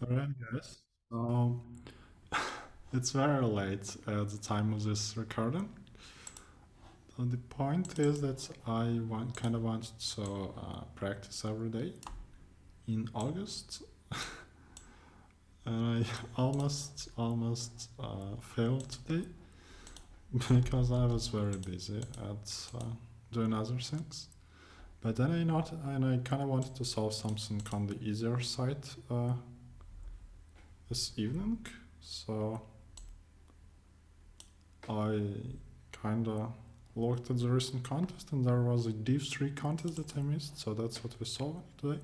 Alright, guys. So it's very late at the time of this recording. So the point is that I kind of wanted to practice every day in August, and I almost failed today because I was very busy at doing other things. But then I kind of wanted to solve something on the easier side this evening, so I kinda looked at the recent contest and there was a Div 3 contest that I missed, so that's what we're solving today.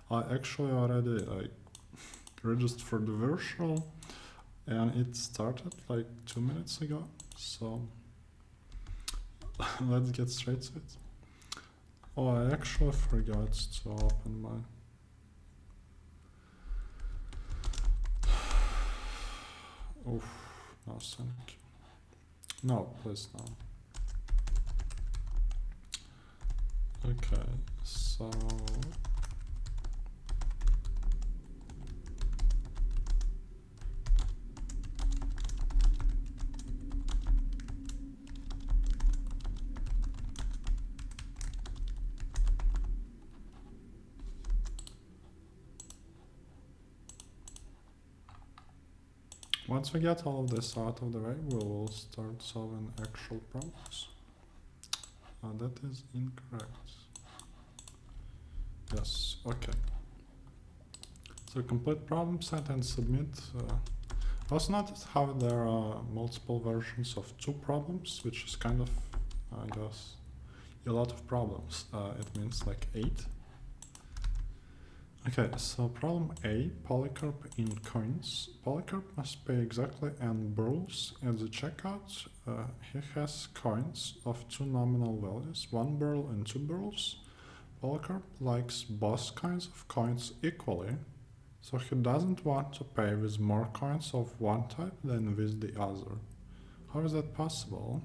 I actually already registered for the virtual and it started like 2 minutes ago, so let's get straight to it. Oh, I actually forgot to open my... Oof, no thank you. No, please no. Okay, so once we get all of this out of the way, we will start solving actual problems. That is incorrect. Yes, okay. So complete problem set and submit. Also notice how there are multiple versions of 2 problems, which is kind of, I guess, a lot of problems. It means like 8. Okay, so problem A, Polycarp in coins. Polycarp must pay exactly n burls at the checkout. He has coins of 2 nominal values, 1 burl and 2 burls. Polycarp likes both kinds of coins equally, so he doesn't want to pay with more coins of one type than with the other. How is that possible?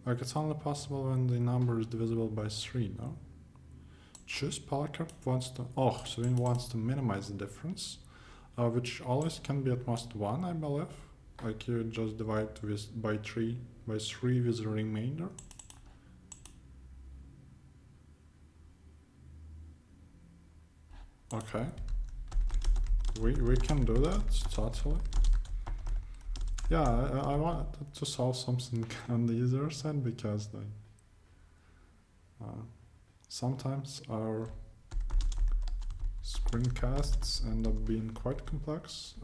Like, it's only possible when the number is divisible by 3, no? Choose Polycarp wants to... Oh, so he wants to minimize the difference, which always can be at most 1, I believe. Like, you just divide by 3 with the remainder. Okay. We can do that, totally. Yeah, I wanted to solve something on the easier side because sometimes our screencasts end up being quite complex.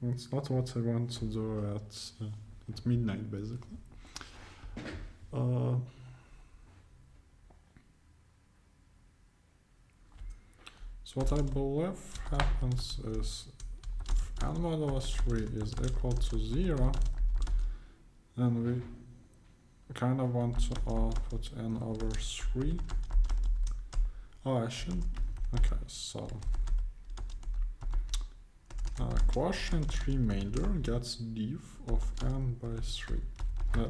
It's not what I want to do at midnight, basically. So what I believe happens is if n modulus 3 is equal to 0, then we kind of want to put n over 3. Oh, I should. Okay, so quotient remainder gets div of n by 3.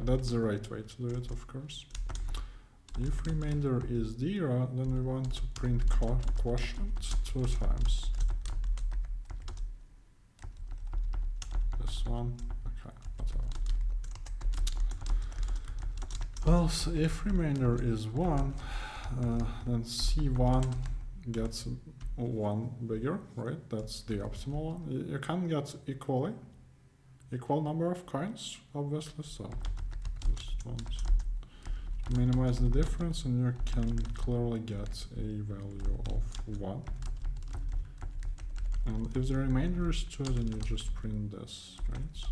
That's the right way to do it, of course. If remainder is 0, then we want to print quotient 2 times. This one, okay, whatever. Well, so if remainder is 1, then C1 gets 1 bigger, right? That's the optimal one. You can get equal number of coins, obviously, so just want to minimize the difference and you can clearly get a value of 1. And if the remainder is 2, then you just print this, right?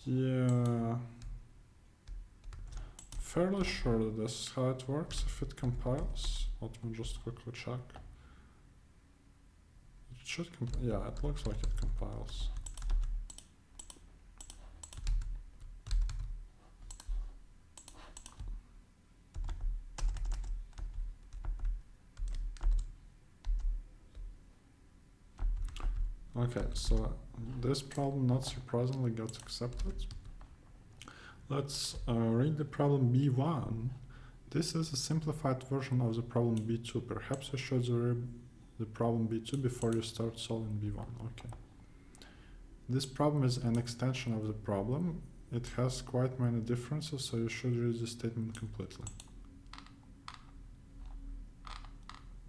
Yeah, fairly sure that this is how it works if it compiles. Let me just quickly check. It should yeah, it looks like it compiles. Okay, so this problem not surprisingly got accepted. Let's read the problem B1. This is a simplified version of the problem B2. Perhaps I should read the problem B2 before you start solving B1. Okay. This problem is an extension of the problem. It has quite many differences, so you should read the statement completely.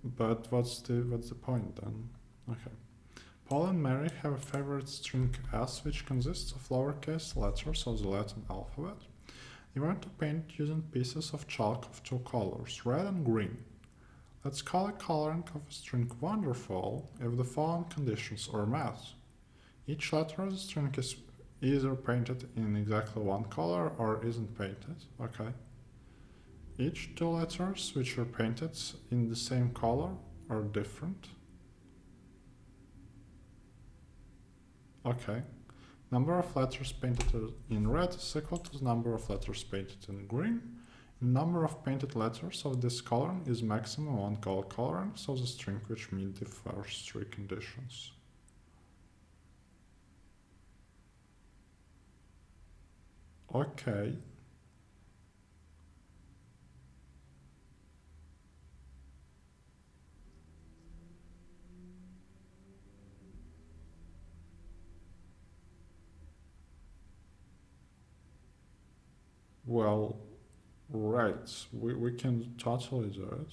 But what's the point then? Okay. Paul and Mary have a favorite string S, which consists of lowercase letters of the Latin alphabet. They want to paint using pieces of chalk of two colors, red and green. Let's call a coloring of a string wonderful if the following conditions are met. Each letter of the string is either painted in exactly one color or isn't painted. Okay. Each two letters which are painted in the same color are different. Okay. Number of letters painted in red is equal to the number of letters painted in green. Number of painted letters of this coloring is maximum on all colorings of the string which meet the first three conditions. Okay. Well, right, we can totally do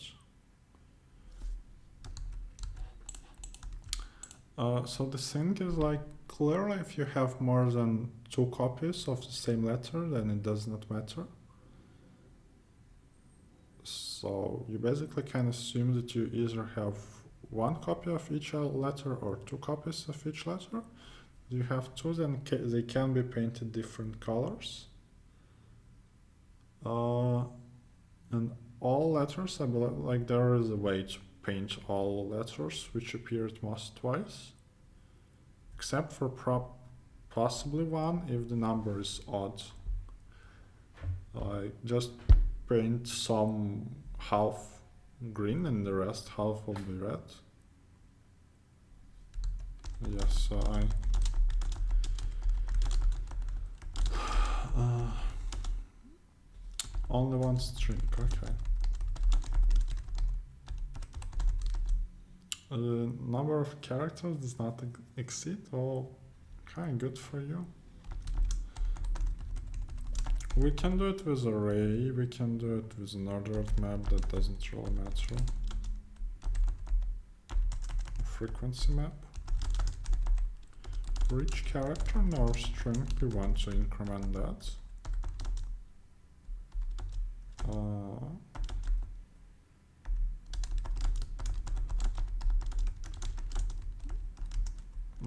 it. So the thing is, like, clearly if you have more than two copies of the same letter, then it does not matter. So you basically can assume that you either have one copy of each letter or two copies of each letter. If you have two, then they can be painted different colors. And all letters, I believe, like, there is a way to paint all letters which appear at most twice, except for possibly one if the number is odd. Like, just paint some half green and the rest half will be red. Yes, so only one string, okay. The number of characters does not exceed. Oh, okay, good for you. We can do it with array, we can do it with an ordered map, that doesn't really matter. Frequency map. For each character in our string, we want to increment that.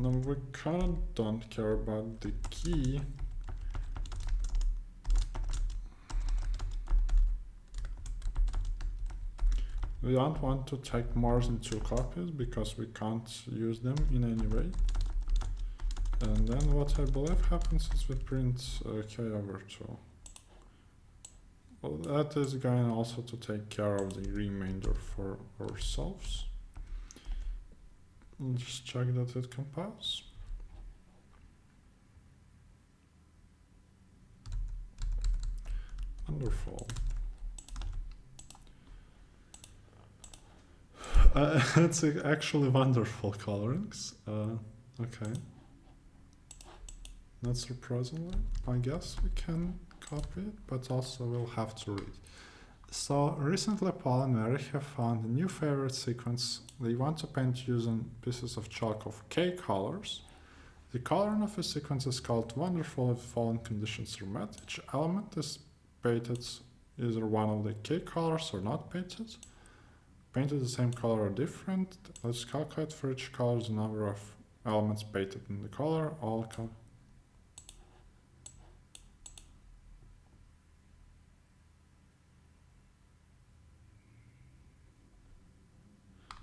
No, we kind of don't care about the key. We don't want to take more than two copies because we can't use them in any way. And then what I believe happens is we print k over 2. Well, that is going also to take care of the remainder for ourselves. We'll just check that it compiles. Wonderful. It's actually wonderful colorings. Okay. Not surprisingly, I guess we can copy it, but also we'll have to read. So recently Paul and Mary have found a new favorite sequence. They want to paint using pieces of chalk of K colors. The coloring of a sequence is called wonderful if the following conditions are met. Each element is painted either one of the K colors or not painted. Painted the same color or different. Let's calculate for each color the number of elements painted in the color.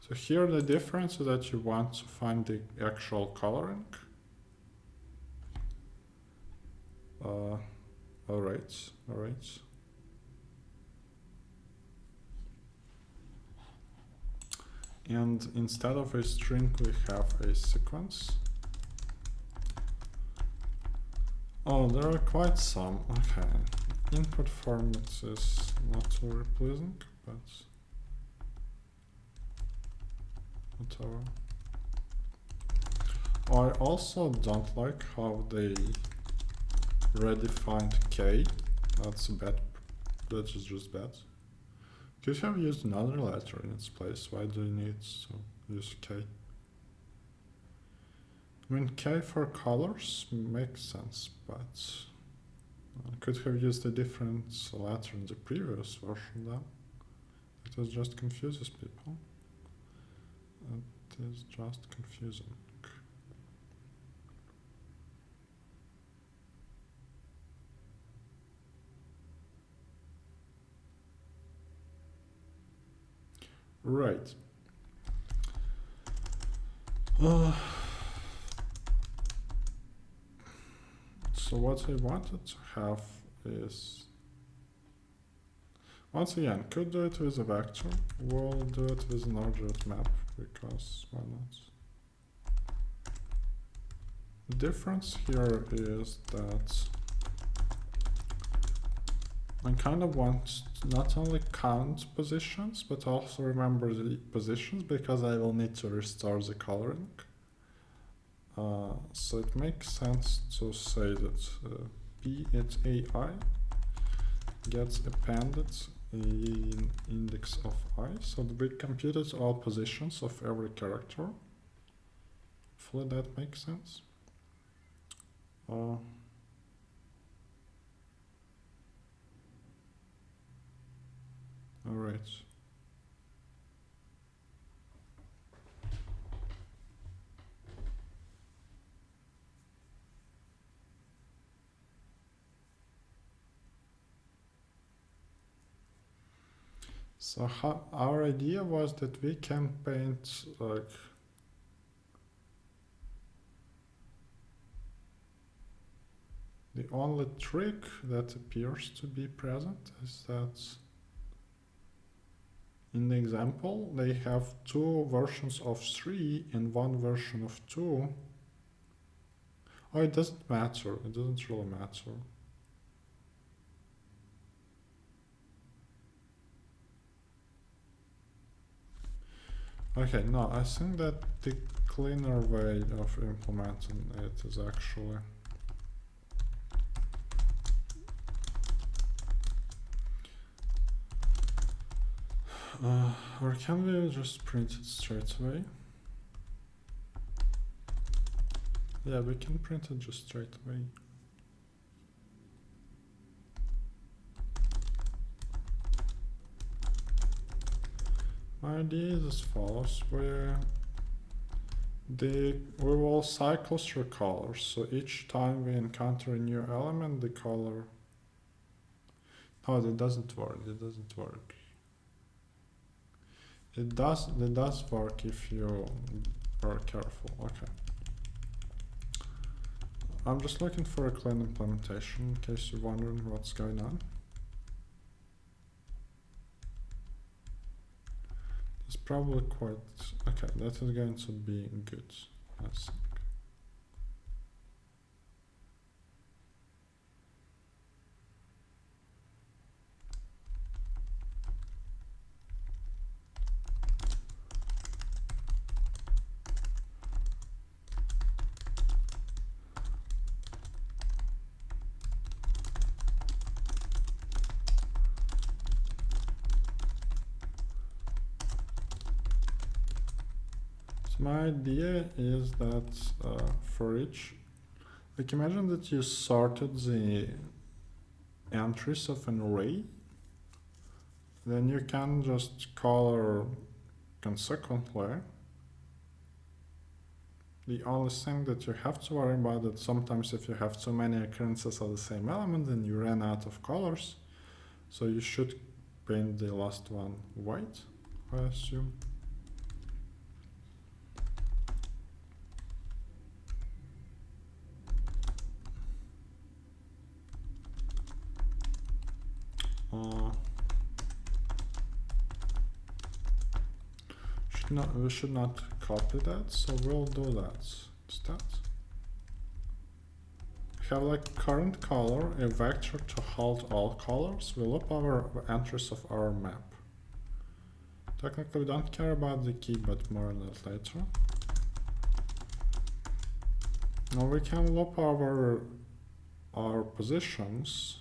So here the difference is that you want to find the actual coloring. Alright. And instead of a string, we have a sequence. Oh, there are quite some. Okay. Input format is not very pleasing, but whatever. I also don't like how they redefined K. That's bad. That is just bad. Could have used another letter in its place. Why do you need to use K? I mean, K for colors makes sense, but I could have used a different letter in the previous version then. It just confuses people. It is just confusing. Right. So what I wanted to have is, once again, could do it with a vector. We'll do it with an ordered map, because why not? The difference here is that I kind of want to not only count positions, but also remember the positions, because I will need to restore the coloring. So it makes sense to say that P at AI gets appended in index of I, so that we computed all positions of every character. Hopefully that makes sense. Alright. So our idea was that we can paint like the only trick that appears to be present is that in the example they have two versions of 3 and one version of 2. Oh, it doesn't matter. It doesn't really matter. Okay, no, I think that the cleaner way of implementing it is actually or can we just print it straight away? Yeah, we can print it just straight away. My idea is as follows, we will cycle through colors, so each time we encounter a new element, the color... Oh, that doesn't work, it doesn't work. It does work if you are careful, okay. I'm just looking for a clean implementation in case you're wondering what's going on. It's probably quite... okay, that is going to be good, I think. My idea is that for each, like imagine that you sorted the entries of an array, then you can just color consequently. The only thing that you have to worry about is sometimes if you have too many occurrences of the same element, then you run out of colors. So you should paint the last one white, I assume. We should not copy that, so we'll do that instead. have like current color, a vector to hold all colors. We loop over entries of our map. Technically we don't care about the key, but more on that later. Now we can loop over our positions.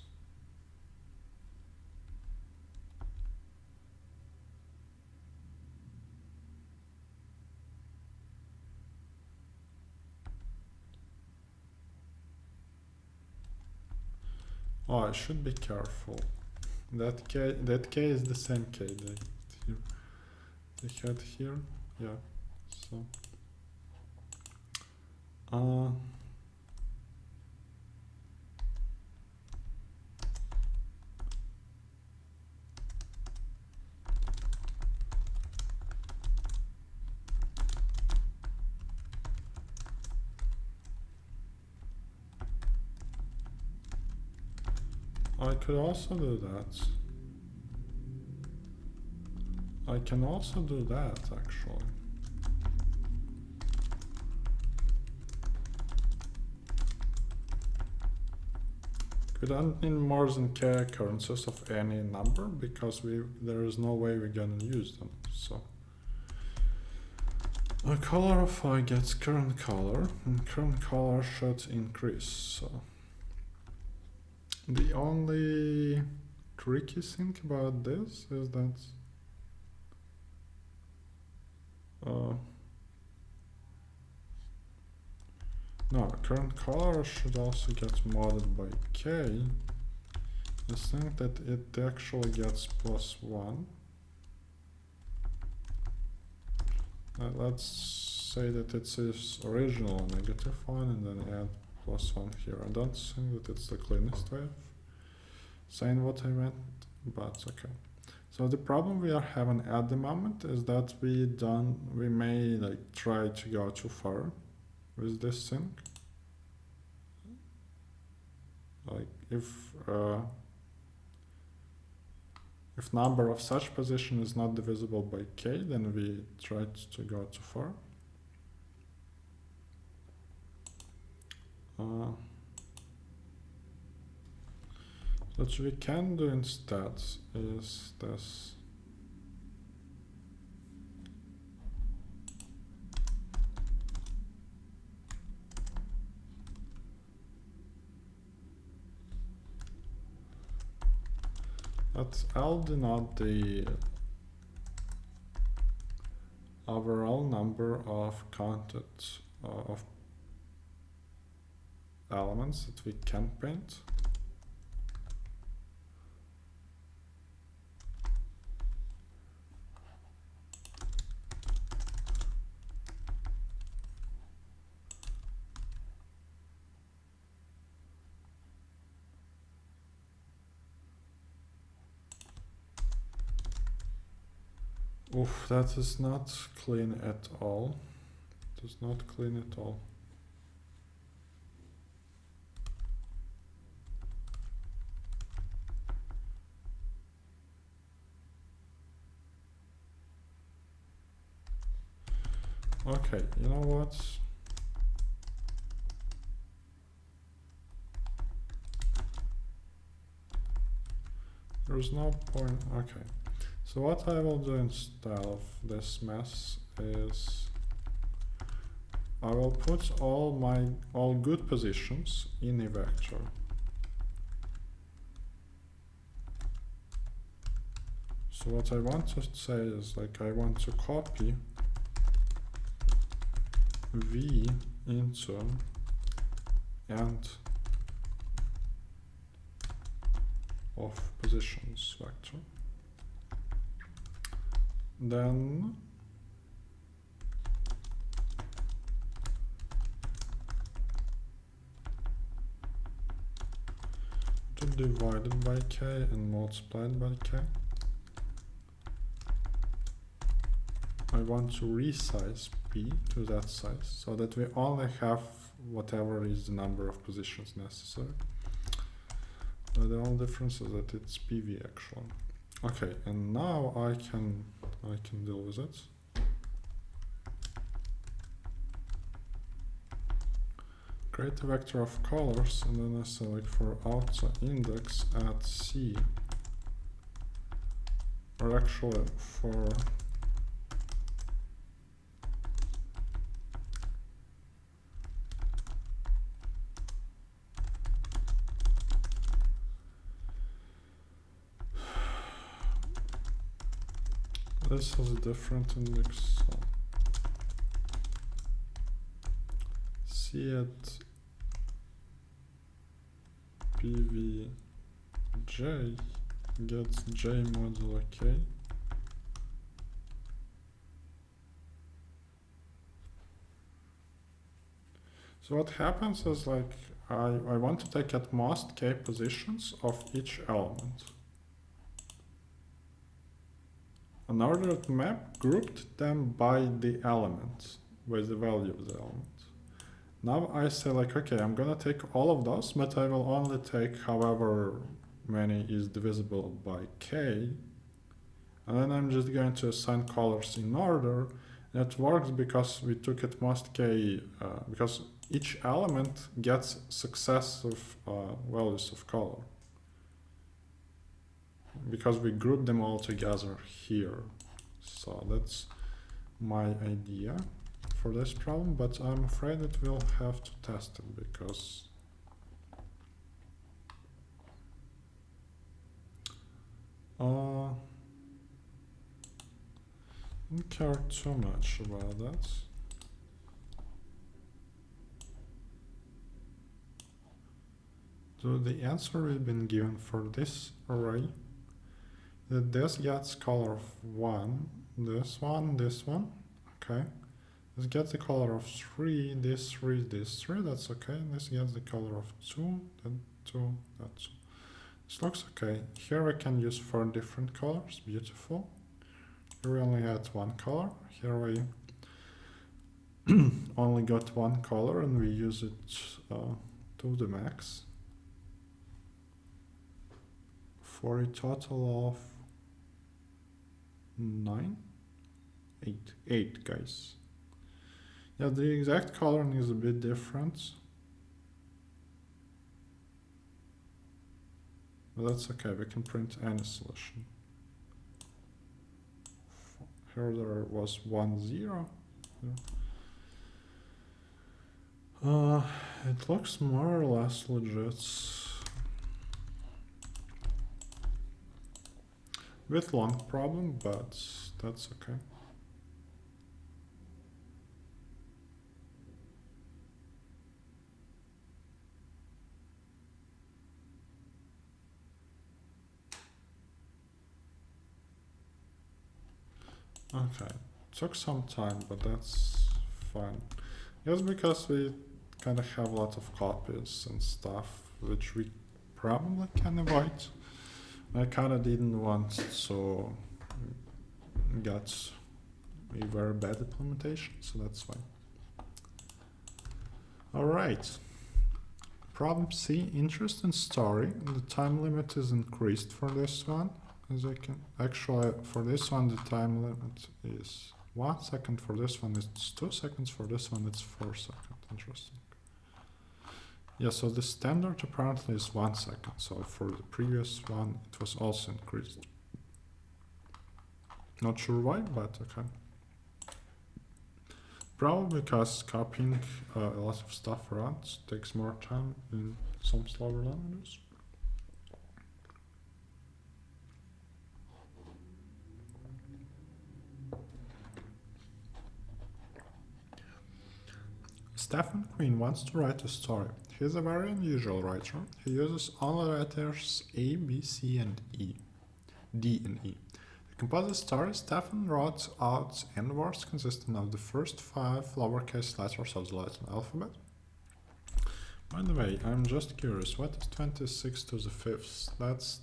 Oh, I should be careful. That K is the same K they had here. Yeah. So I could also do that. I can also do that actually. We don't need more than k occurrences of any number because there is no way we're gonna use them. So a color of I gets current color, and current color should increase. So the only tricky thing about this is that no, current color should also get modded by k. I think that it actually gets +1. Let's say that it is original -1 and then add +1 here. I don't think that it's the cleanest way of saying what I meant, but okay. So the problem we are having at the moment is that we may like try to go too far with this thing. Like if number of such position is not divisible by k, then we tried to go too far. What we can do instead is this. I'll denote the overall number of counted of elements that we can paint. Oof, that is not clean at all. It is not clean at all. Okay, you know what? There's no point. Okay. So what I will do instead of this mess is I will put all good positions in a vector. So what I want to say is like I want to copy V into end of positions vector. Then to divide it by k and multiply it by k. I want to resize P to that size so that we only have whatever is the number of positions necessary. The only difference is that it's PV actually. Okay, and now I can deal with it. create a vector of colors, and then I say like for auto index at C, or actually for this has a different index, so C at PVJ gets J modulo K. So what happens is like I want to take at most K positions of each element. An ordered map grouped them by the element, by the value of the element. Now I say like, okay, I'm gonna take all of those, but I will only take however many is divisible by K. And then I'm just going to assign colors in order. That works because we took at most K, because each element gets successive values of color. Because we group them all together here. So that's my idea for this problem, but I'm afraid that we'll have to test it because I don't care too much about that. So the answer we've been given for this array, that this gets color of 1, this one, okay. This gets the color of 3, this 3, this 3, that's okay. This gets the color of 2, then 2, that's 2. This looks okay. Here we can use 4 different colors, beautiful. Here we only had 1 color. Here we only got 1 color and we use it to the max. For a total of 8 guys. Yeah, the exact coloring is a bit different. But that's okay, we can print any solution. Here there was 1, 0. It looks more or less legit. Bit long problem, but that's okay. Okay, took some time, but that's fine. Just because we kind of have a lot of copies and stuff, which we probably can avoid. I kind of didn't want to get a very bad implementation, so that's fine. All right. Problem C, interest and story. The time limit is increased for this one. As I can actually, for this one, the time limit is 1 second. For this one, it's 2 seconds. For this one, it's 4 seconds. Interesting. Yeah, so the standard apparently is 1 second. So for the previous one, it was also increased. Not sure why, but okay. Probably because copying a lot of stuff around takes more time in some slower languages. Stephen Quinn wants to write a story. He's a very unusual writer. He uses only letters A, B, C, and E. D and E. To compose the story, Stephen wrote out n words consisting of the first 5 lowercase letters of the Latin alphabet. By the way, I'm just curious, what is 26 to the 5th? That's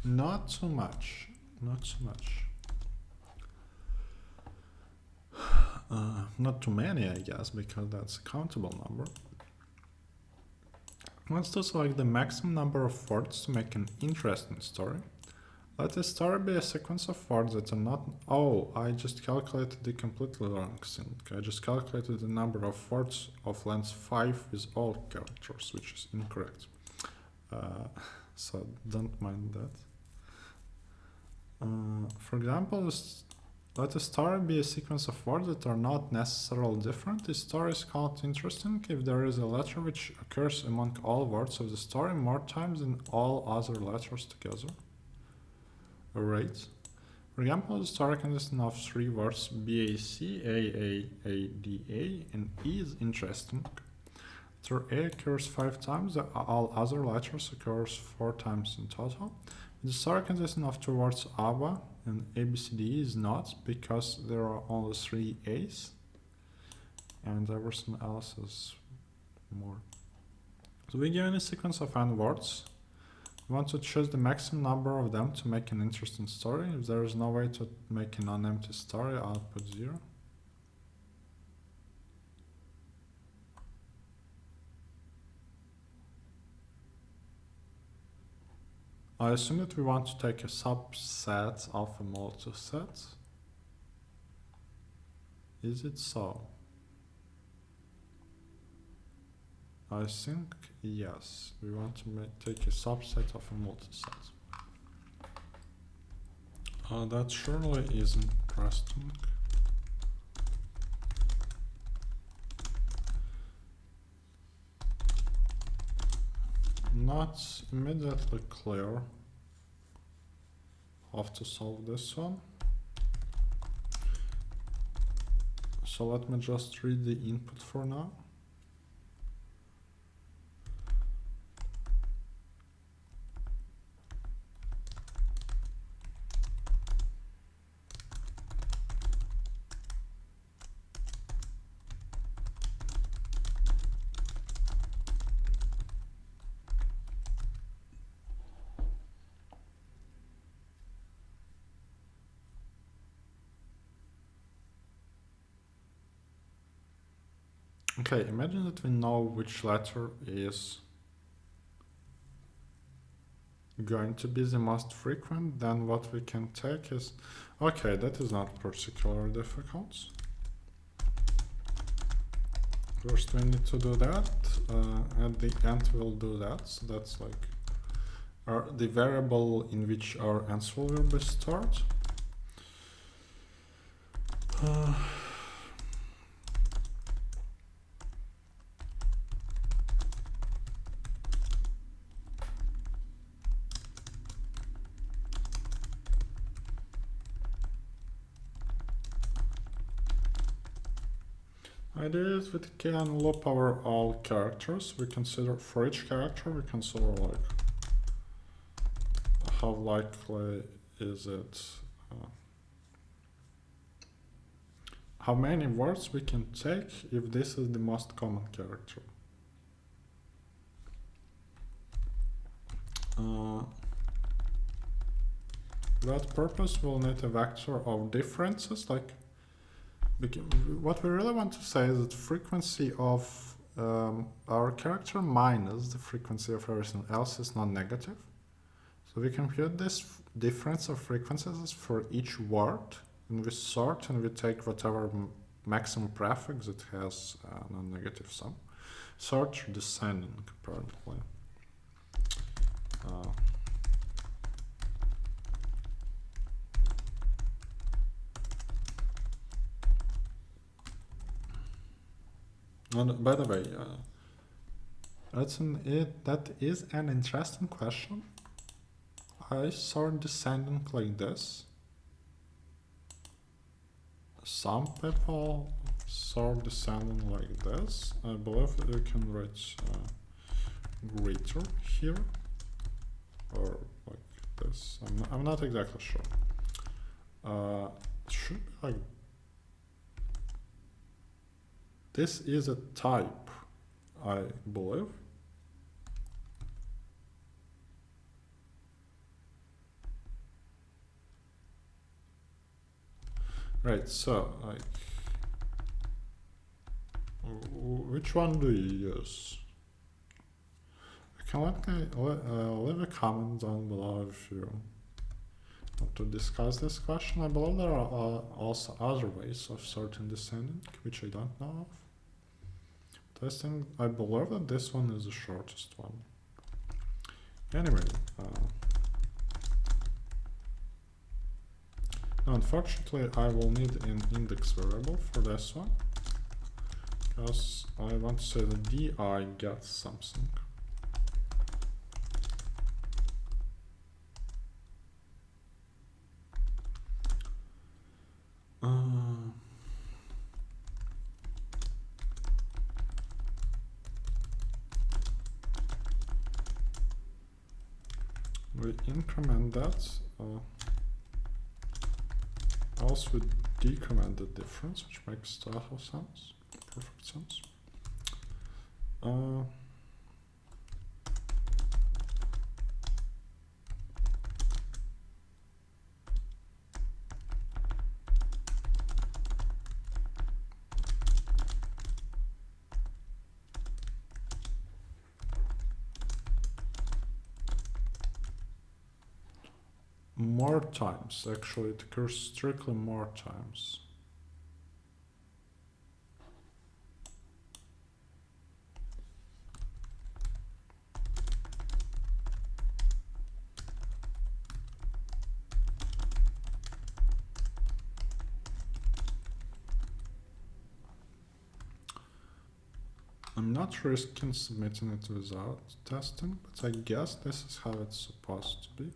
not too much. Not too much. Not too many, I guess, because that's a countable number. Let's do select the maximum number of words to make an interesting story. Let the story be a sequence of words that are not... Oh, I just calculated the completely wrong thing. I just calculated the number of words of length 5 with all characters, which is incorrect. So don't mind that. For example, let a story be a sequence of words that are not necessarily different. The story is called interesting if there is a letter which occurs among all words of the story more times than all other letters together. Alright. For example, the story consists of 3 words BAC, AAADA, and E is interesting. Letter A occurs 5 times, all other letters occurs 4 times in total. The story consists of 2 words ABBA, and ABCD is not, because there are only 3 A's, and everything else is more. So we give a sequence of n words. We want to choose the maximum number of them to make an interesting story. If there is no way to make a non-empty story, output 0. I assume that we want to take a subset of a multiset. Is it so? I think yes. We want to take a subset of a multiset. That surely is interesting. Not immediately clear how to solve this one. So let me just read the input for now. Okay, imagine that we know which letter is going to be the most frequent, then what we can take is, okay, that is not particularly difficult. First we need to do that, at the end we'll do that, so that's like the variable in which our answer will be stored. Idea is we can loop over all characters. We consider for each character we consider like how likely is it, how many words we can take if this is the most common character. For that purpose we'll need a vector of differences, like what we really want to say is that frequency of our character minus the frequency of everything else is non-negative. So we compute this difference of frequencies for each word, and we sort and we take whatever maximum prefix that has a non-negative sum. Sort descending, apparently. And by the way, that is an interesting question. I sort descending like this. Some people sort descending like this. I believe you can write greater here, or like this. I'm not exactly sure. It should be like this is a type, I believe. Right, so like, which one do you use? You can leave a comment down below if you to discuss this question. I believe there are also other ways of sorting descending, which I don't know of. Testing, I believe that this one is the shortest one. Anyway, unfortunately, I will need an index variable for this one, because I want to say that di gets something. We increment that. Also we decrement the difference, which makes total sense, perfect sense. More times, actually, it occurs strictly more times. I'm not risking submitting it without testing, but I guess this is how it's supposed to be.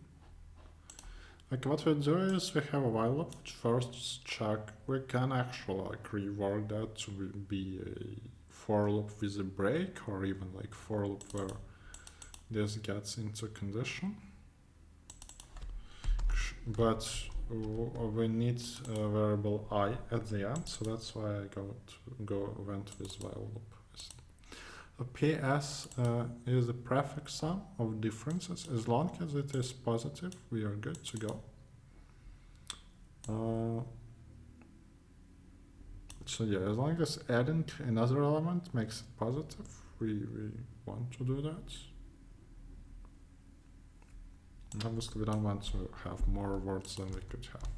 Like what we do is we have a while loop which first check, we can actually like rework that to be a for loop with a break, or even like for loop where this gets into condition. But we need a variable I at the end, so that's why I went with while loop. A PS is the prefix sum of differences. As long as it is positive, we are good to go. So yeah, as long as adding another element makes it positive, we want to do that. And obviously, we don't want to have more words than we could have.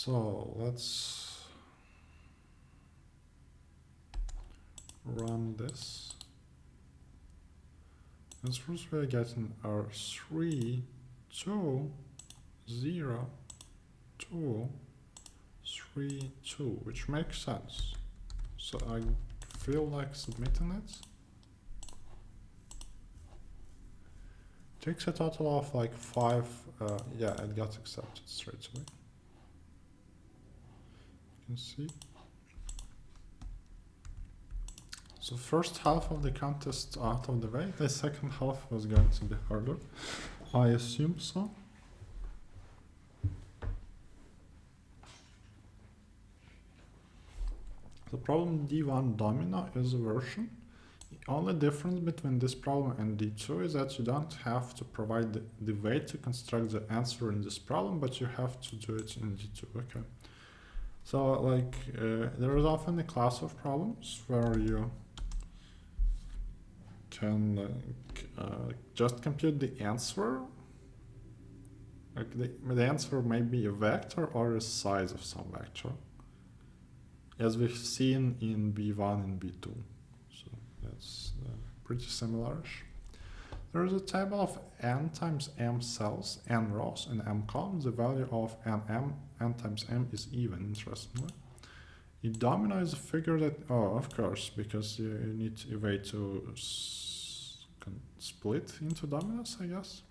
So let's run this. And first we're getting our 3, 2, 0, 2, 3, 2, which makes sense. So I feel like submitting it. Takes a total of like 5, yeah, it got accepted straight away. You can see. So first half of the contest out of the way, the second half was going to be harder. I assume so. The problem D1 Domino is a version. The only difference between this problem and D2 is that you don't have to provide the way to construct the answer in this problem, but you have to do it in D2. Okay. So like there is often a class of problems where you can just compute the answer. Like the answer may be a vector or a size of some vector, as we've seen in B1 and B2. So that's pretty similar-ish. There is a table of n times m cells, n rows, and m columns. The value of n times m is even, interestingly. A domino is a figure that, oh, of course, because you need a way to split into dominoes, I guess.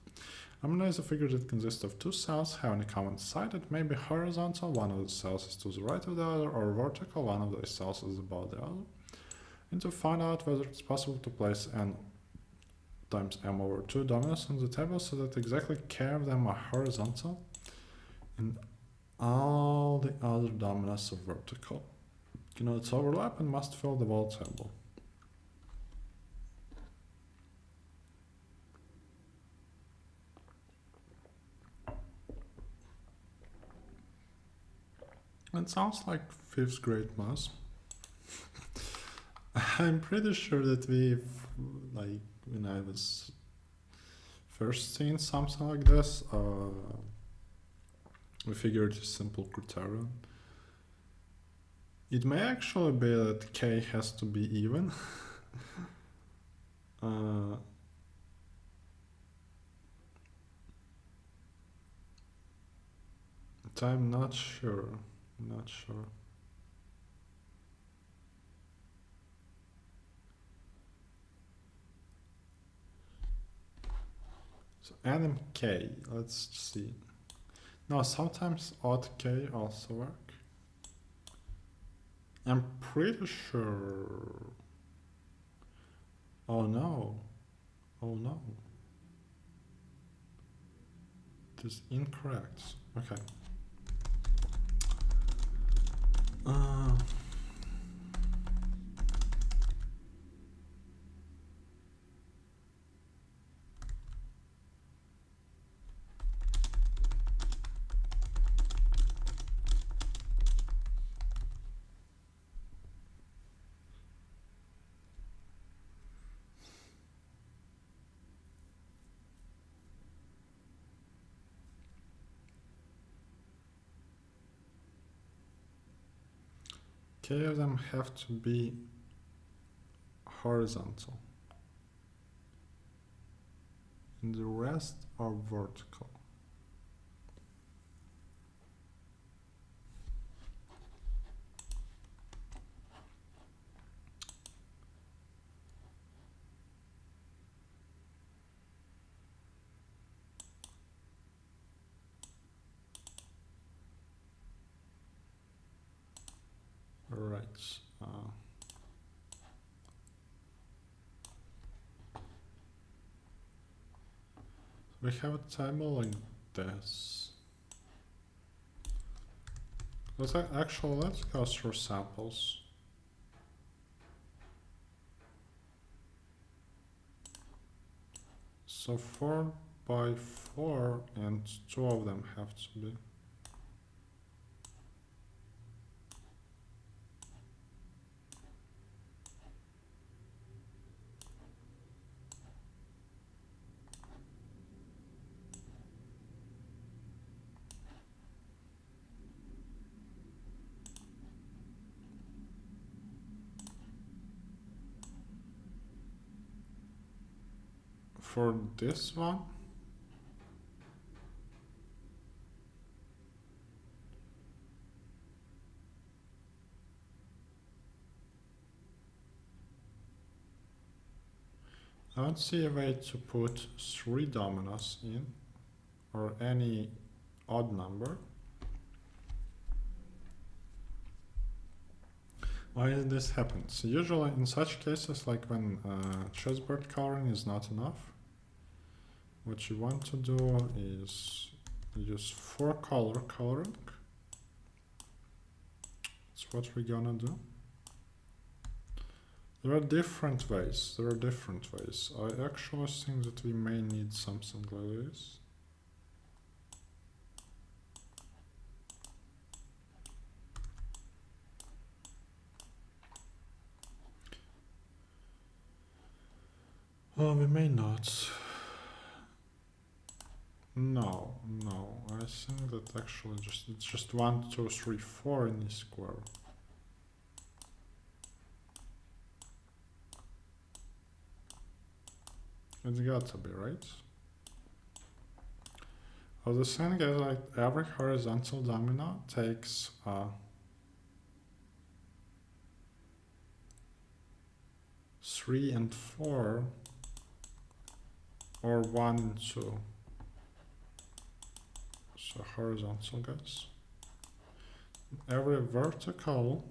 Domino is a figure that consists of two cells having a common side. It may be horizontal, one of the cells is to the right of the other, or vertical, one of the cells is above the other. And to find out whether it's possible to place n times m over 2 dominoes on the table so that exactly k of them are horizontal and all the other dominoes are vertical. You know, it's overlap and must fill the whole table. It sounds like 5th grade math. I'm pretty sure that like, when I was first seeing something like this, we figured a simple criterion. It may actually be that k has to be even. But I'm not sure. Not sure. So anim k, let's see. No, sometimes odd k also work. I'm pretty sure. Oh no. Oh no. It is incorrect. Okay. K of them have to be horizontal. And the rest are vertical. Right. We have a table like this. Let's go through samples. So 4 by 4 and 2 of them have to be. For this one, I don't see a way to put 3 dominoes in, or any odd number. Why does this happen? So usually in such cases, like when chessboard coloring is not enough, what you want to do is use 4-color coloring. That's what we're gonna do. There are different ways. I actually think that we may need something like this. Well, we may not. No, I think that actually it's just 1, 2, 3, 4 in this square. It's got to be, right? Well, the thing is, like, every horizontal domino takes 3 and 4, or 1 and 2. So horizontal, guys. Every vertical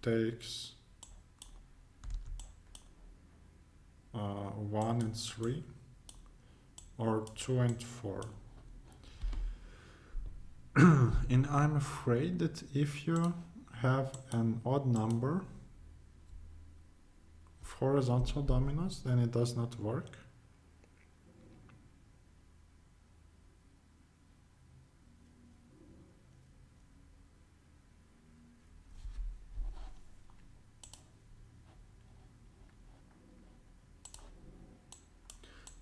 takes 1 and 3, or 2 and 4. And I'm afraid that if you have an odd number of horizontal dominoes, then it does not work.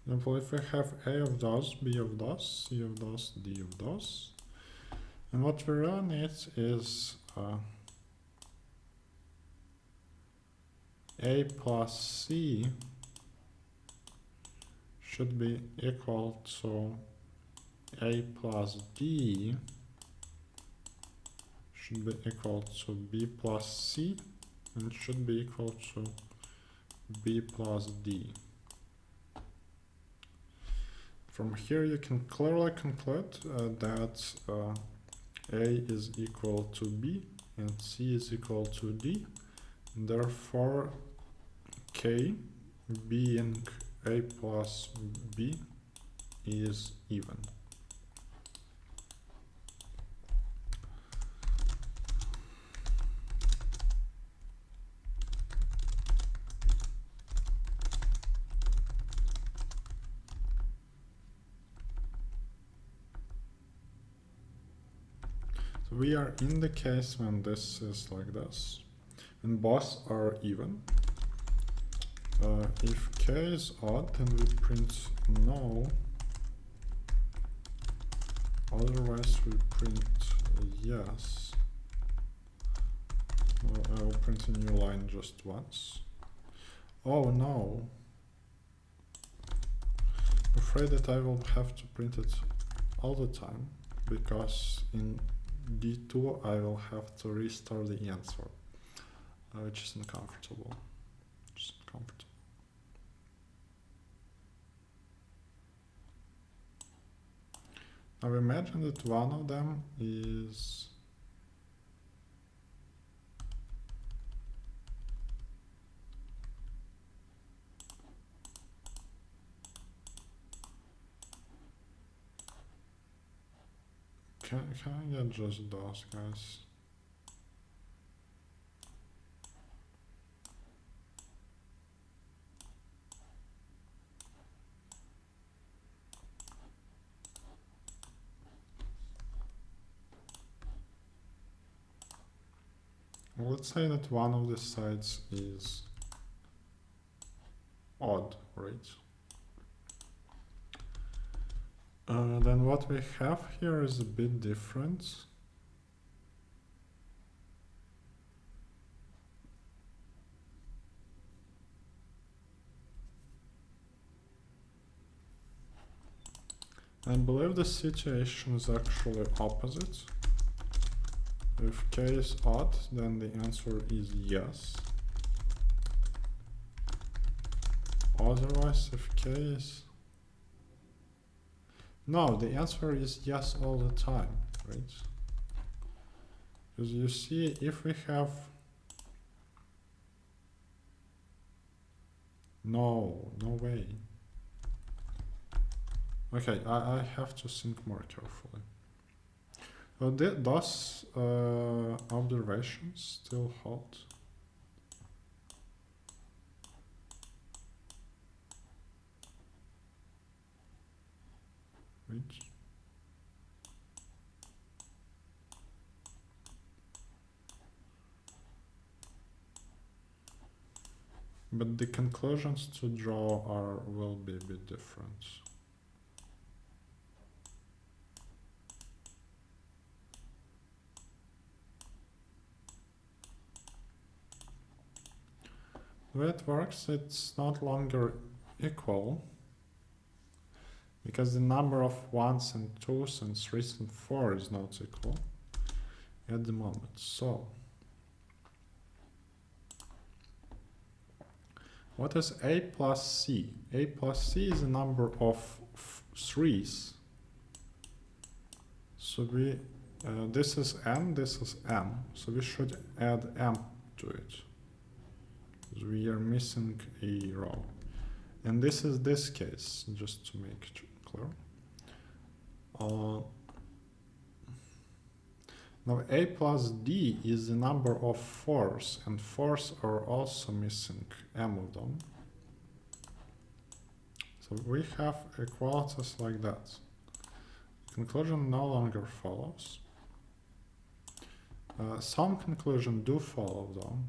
example, if we have A of those, B of those, C of those, D of those, and what we really need is A plus C should be equal to A plus D should be equal to B plus C, and it should be equal to B plus D. From here you can clearly conclude that A is equal to B and C is equal to D. Therefore, K being A plus B is even. So we are in the case when this is like this, and both are even. If K is odd, then we print no. Otherwise, we print yes. Well, I will print a new line just once. Oh no. I'm afraid that I will have to print it all the time, because in D2 I will have to restore the answer, which is uncomfortable. Just uncomfortable. Now imagine that one of them is can I get just those guys? Let's say that one of the sides is odd, right? Then what we have here is a bit different. I believe the situation is actually opposite. If K is odd, then the answer is yes. Otherwise, if K is... No, the answer is yes all the time, right? Because you see, if we have... No way. Okay, I have to think more carefully. Those observations still hold. Right. But the conclusions to draw will be a bit different. The way it works, it's not longer equal, because the number of 1s and 2s and 3s and 4s is not equal at the moment. So, what is A plus C? A plus C is a number of 3s. So we, this is n, this is m. So we should add m to it. We are missing a row, and this is this case, just to make it clear. Now A plus D is the number of 4s, and 4s are also missing m of them. So we have equalities like that. Conclusion no longer follows. Some conclusions do follow though.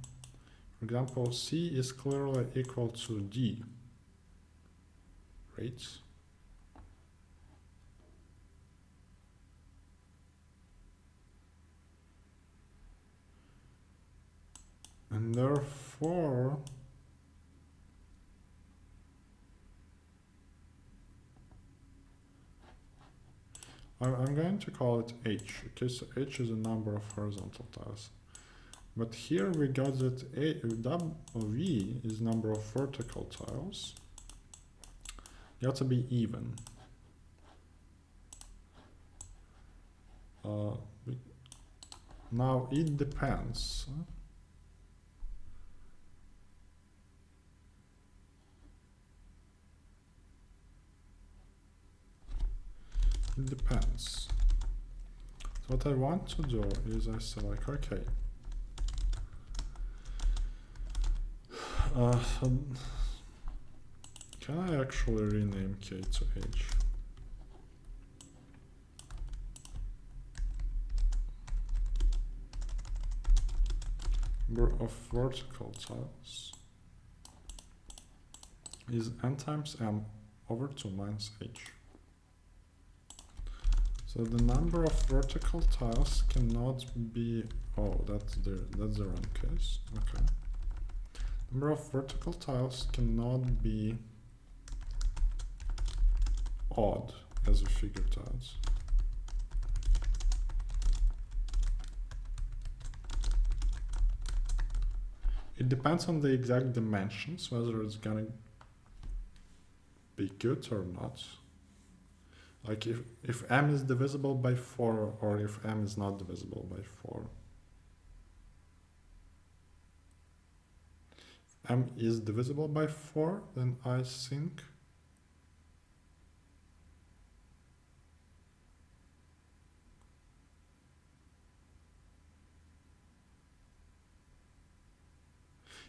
For example, C is clearly equal to D, Great. And therefore, I'm going to call it H, because H is a number of horizontal tiles. But here we got that V is number of vertical tiles. Got to be even. Now it depends. It depends. So what I want to do is I say like, okay. Can I actually rename K to H? Number of vertical tiles is n times m over 2 minus h. So the number of vertical tiles cannot be, oh, that's the wrong case. Okay. Number of vertical tiles cannot be odd, as we figured out. It depends on the exact dimensions, whether it's gonna be good or not. Like if m is divisible by 4 or if m is not divisible by 4. If m is divisible by 4, then I think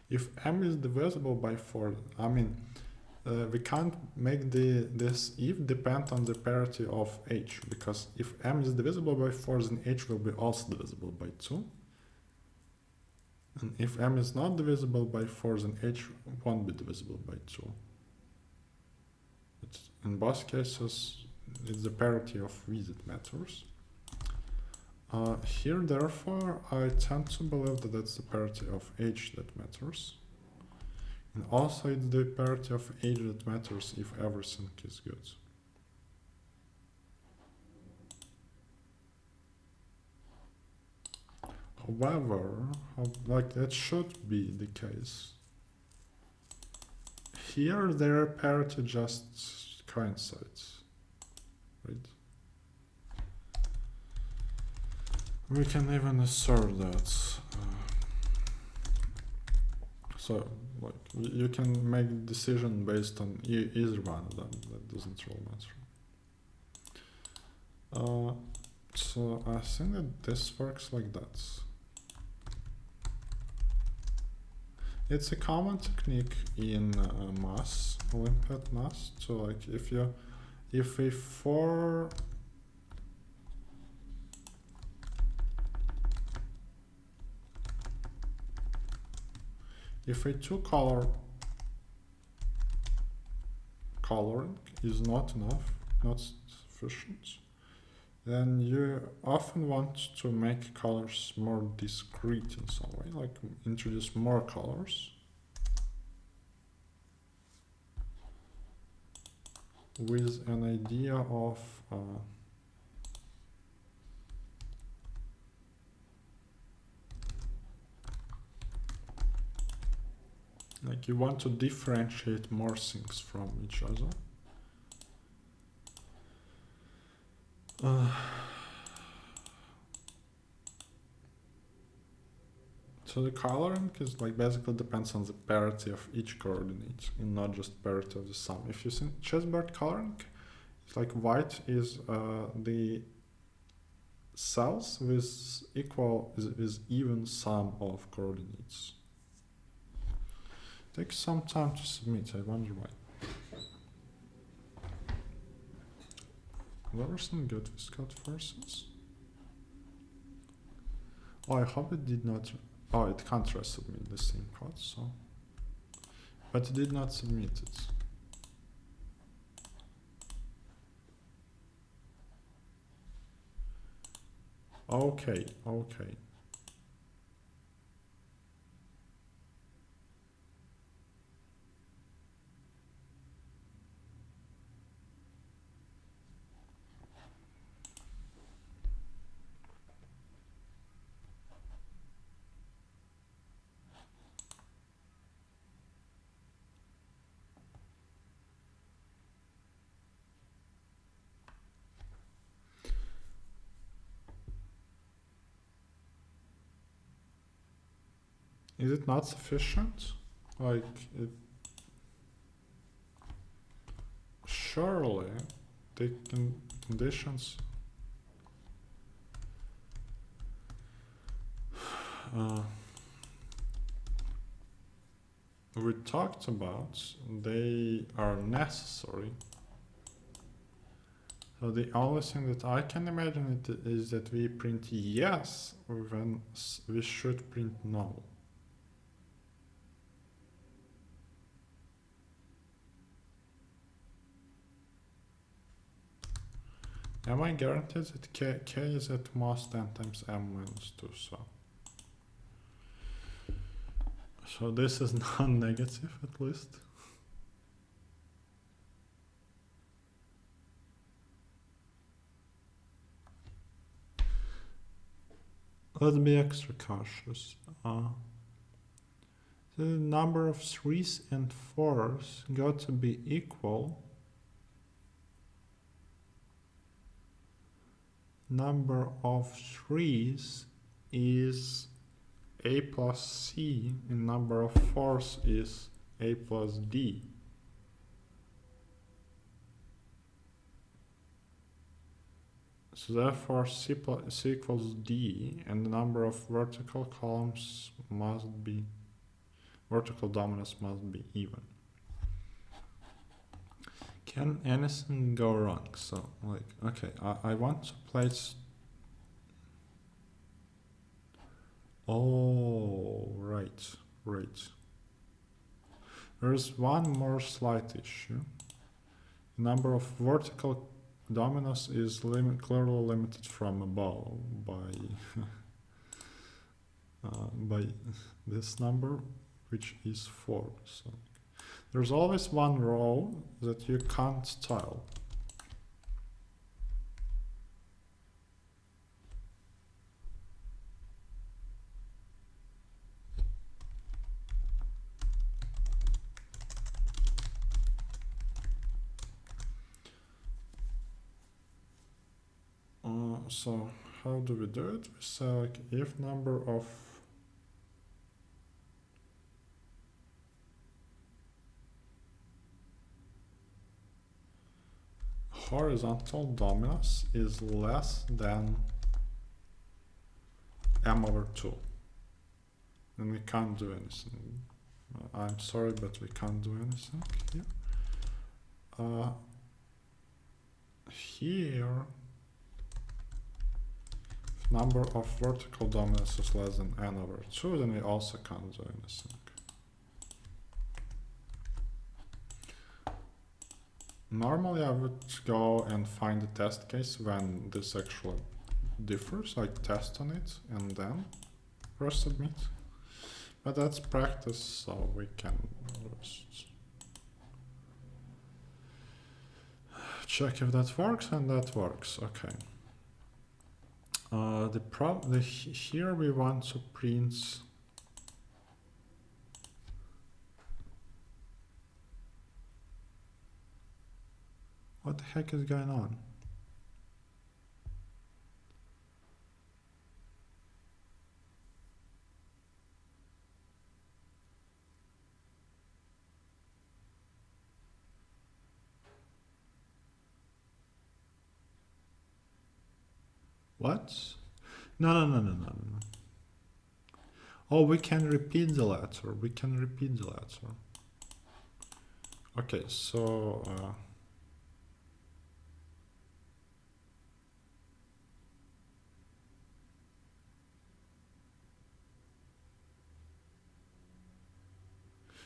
if m is divisible by 4, I mean, we can't make this if depend on the parity of h, because if m is divisible by 4, then h will be also divisible by 2. And if m is not divisible by 4, then h won't be divisible by 2. It's, in both cases, it's the parity of v that matters. Here, therefore, I tend to believe that that's the parity of h that matters. And also it's the parity of h that matters if everything is good. However, like that should be the case. Here their parity just coincides, right? We can even assert that. So, like, you can make a decision based on either one of them. That doesn't really matter. So I think that this works like that. It's a common technique in math, Olympiad math. So, like, if a two-color coloring is not enough, not sufficient, then you often want to make colors more discrete in some way, like introduce more colors with an idea of like you want to differentiate more things from each other. So the coloring is like basically depends on the parity of each coordinate and not just parity of the sum. If you think chessboard coloring, it's like white is the cells with even sum of coordinates. Takes some time to submit, I wonder why. Everything good with Codeforces? Oh, I hope it did not. Oh, it can't resubmit the same code, so. But it did not submit it. Okay, okay. Is it not sufficient? Like, surely the conditions we talked about, they are necessary. So the only thing that I can imagine is that we print yes when we should print no. Am I guaranteed that k is at most 10 times m minus 2, so this is non-negative at least. Let's be extra cautious. The number of 3s and 4s got to be equal. Number of 3s is a plus c, and number of 4s is a plus d. So therefore c equals d, and the number of vertical columns must be, vertical dominoes must be even. Can anything go wrong? So, like, okay, I want to place... Oh, right. There's one more slight issue. The number of vertical dominoes is clearly limited from above by this number, which is 4. So there's always one row that you can't tile. So how do we do it? We say, like, if number of horizontal dominoes is less than m over 2, then we can't do anything. I'm sorry, but we can't do anything here. Here, if number of vertical dominoes is less than n over 2, then we also can't do anything. Normally I would go and find a test case when this actually differs, like test on it and then press submit. But that's practice, so we can just check if that works, and that works. Okay. Here we want to print what the heck is going on? What? No. Oh, we can repeat the letter. Okay, so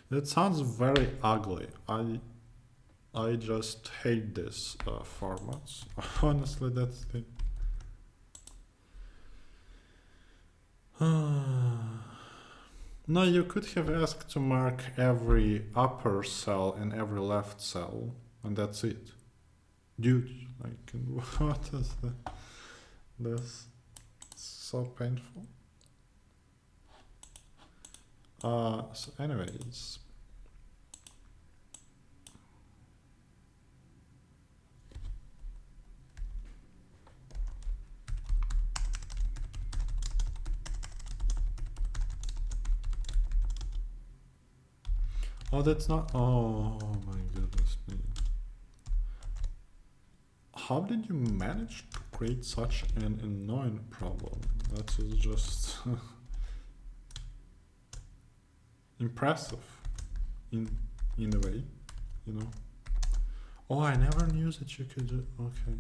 that sounds very ugly. I just hate this format. Honestly, that's the... No, you could have asked to mark every upper cell and every left cell, and that's it. Dude, like, what is that? That's so painful. So anyways. Oh, that's not, oh my goodness me. How did you manage to create such an annoying problem? That is just impressive in a way, you know. Oh, I never knew that you could do, okay.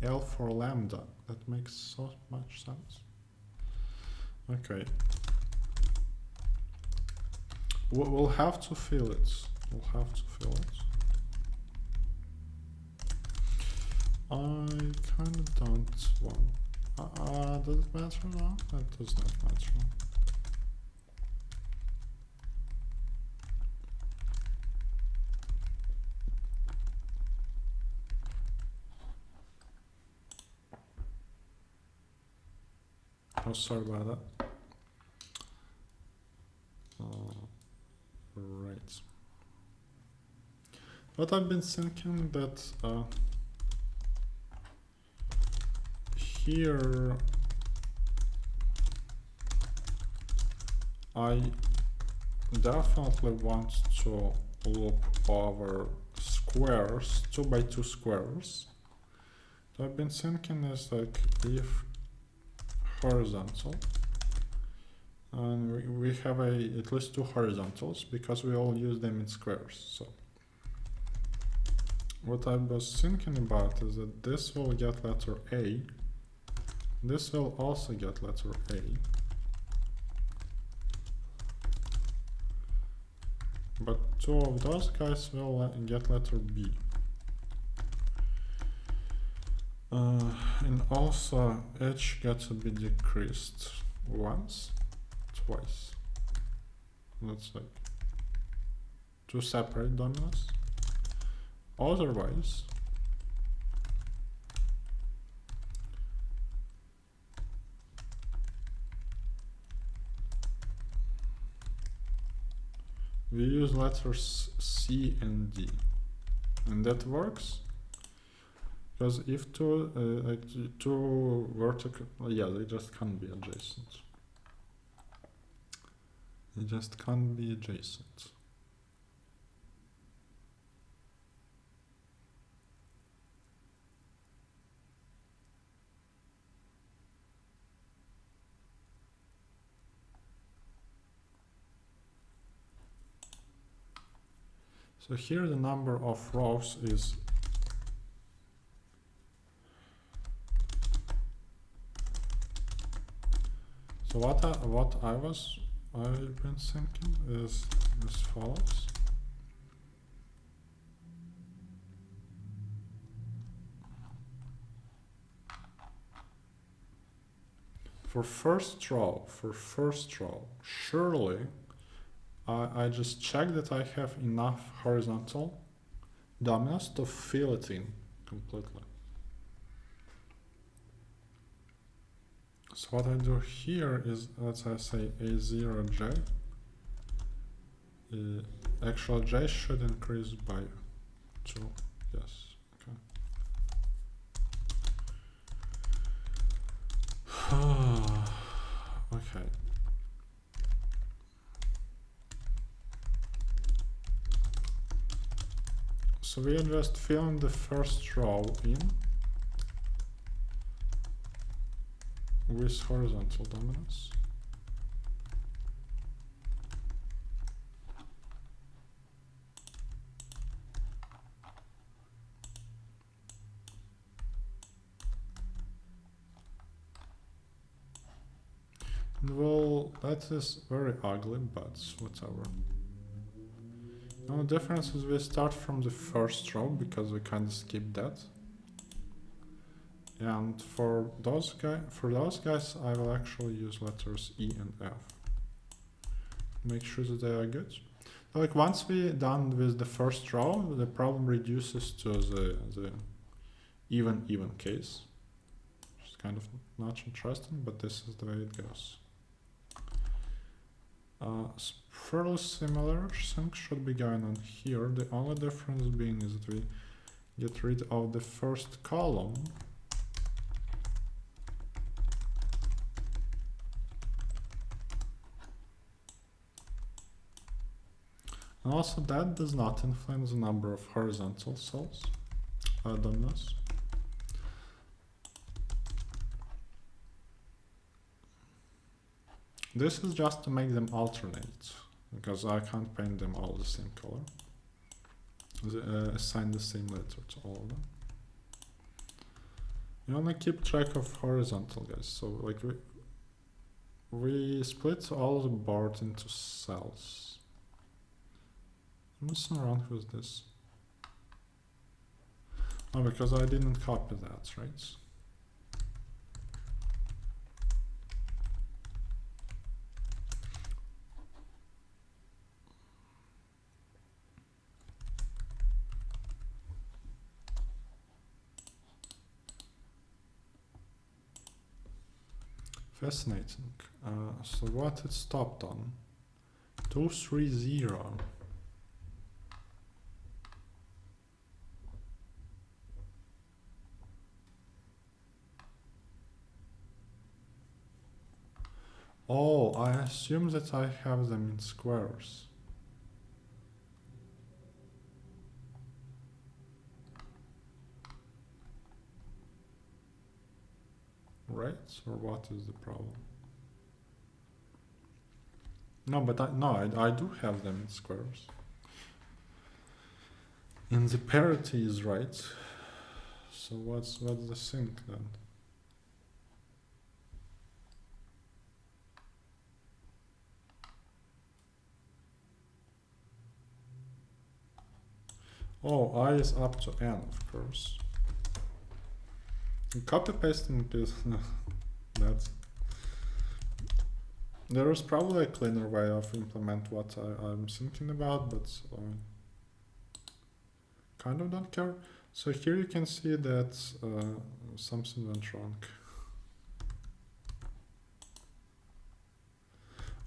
L for lambda, that makes so much sense. Okay. We'll have to fill it. We'll have to fill it. I kind of don't want. Does it matter now? It does not matter. Oh, sorry about that. Right. But I've been thinking that here I definitely want to loop over squares, 2 by 2 squares. So I've been thinking is like if horizontal, and we have at least 2 horizontals because we all use them in squares. So what I was thinking about is that this will get letter A, this will also get letter A, but 2 of those guys will get letter B. And also H gets to be decreased once, twice. That's like 2 separate dominoes. Otherwise, we use letters C and D, and that works because if two vertical, yeah, they just can't be adjacent. They just can't be adjacent. So here the number of rows is so I've been thinking is as follows. For first row, surely I just check that I have enough horizontal dominoes to fill it in completely. So what I do here is, let's say A0J. Actual J should increase by 2. Yes. Okay. Okay. So we are just filling the first row in with horizontal dominoes. Well, that is very ugly, but whatever. Now the difference is we start from the first row because we kind of skip that. And for those guys, I will actually use letters E and F. Make sure that they are good. Like once we're done with the first row, the problem reduces to the even case. Which is kind of not interesting, but this is the way it goes. Fairly similar things should be going on here. The only difference being is that we get rid of the first column. And also that does not influence the number of horizontal cells, dominoes. This is just to make them alternate, because I can't paint them all the same color. Assign the same letter to all of them. You only keep track of horizontal guys, so like we split all the board into cells. I'm messing around with this. Oh, because I didn't copy that, right? Fascinating. So what it stopped on? 230. Oh, I assume that I have them in squares. Right? Or what is the problem? No, but I do have them in squares. And the parity is right. So what's the thing then? Oh, I is up to n, of course. Copy pasting is that's. There is probably a cleaner way of implement what I'm thinking about, but kind of don't care. So here you can see that something went wrong.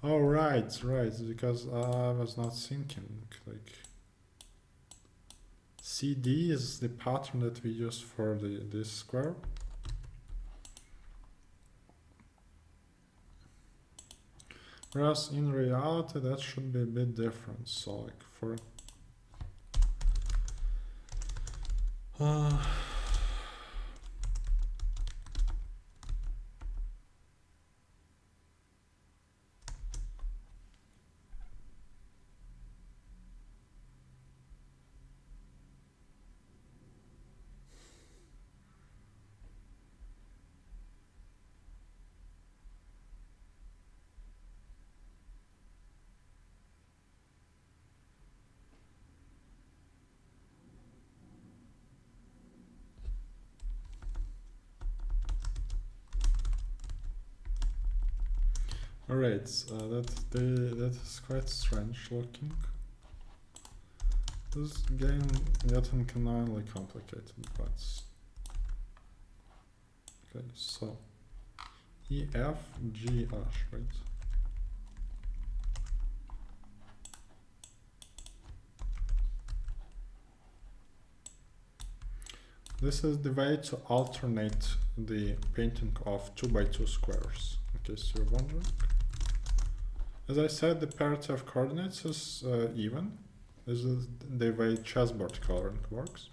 Oh right, because I was not thinking like. CD is the pattern that we use for this square. Whereas in reality that should be a bit different. So like for alright, that is quite strange looking. This game getting canonically complicated, but okay, so E, F, G, H, right? This is the way to alternate the painting of 2x2 squares, in case you're wondering. As I said, the parity of coordinates is even. This is the way chessboard coloring works.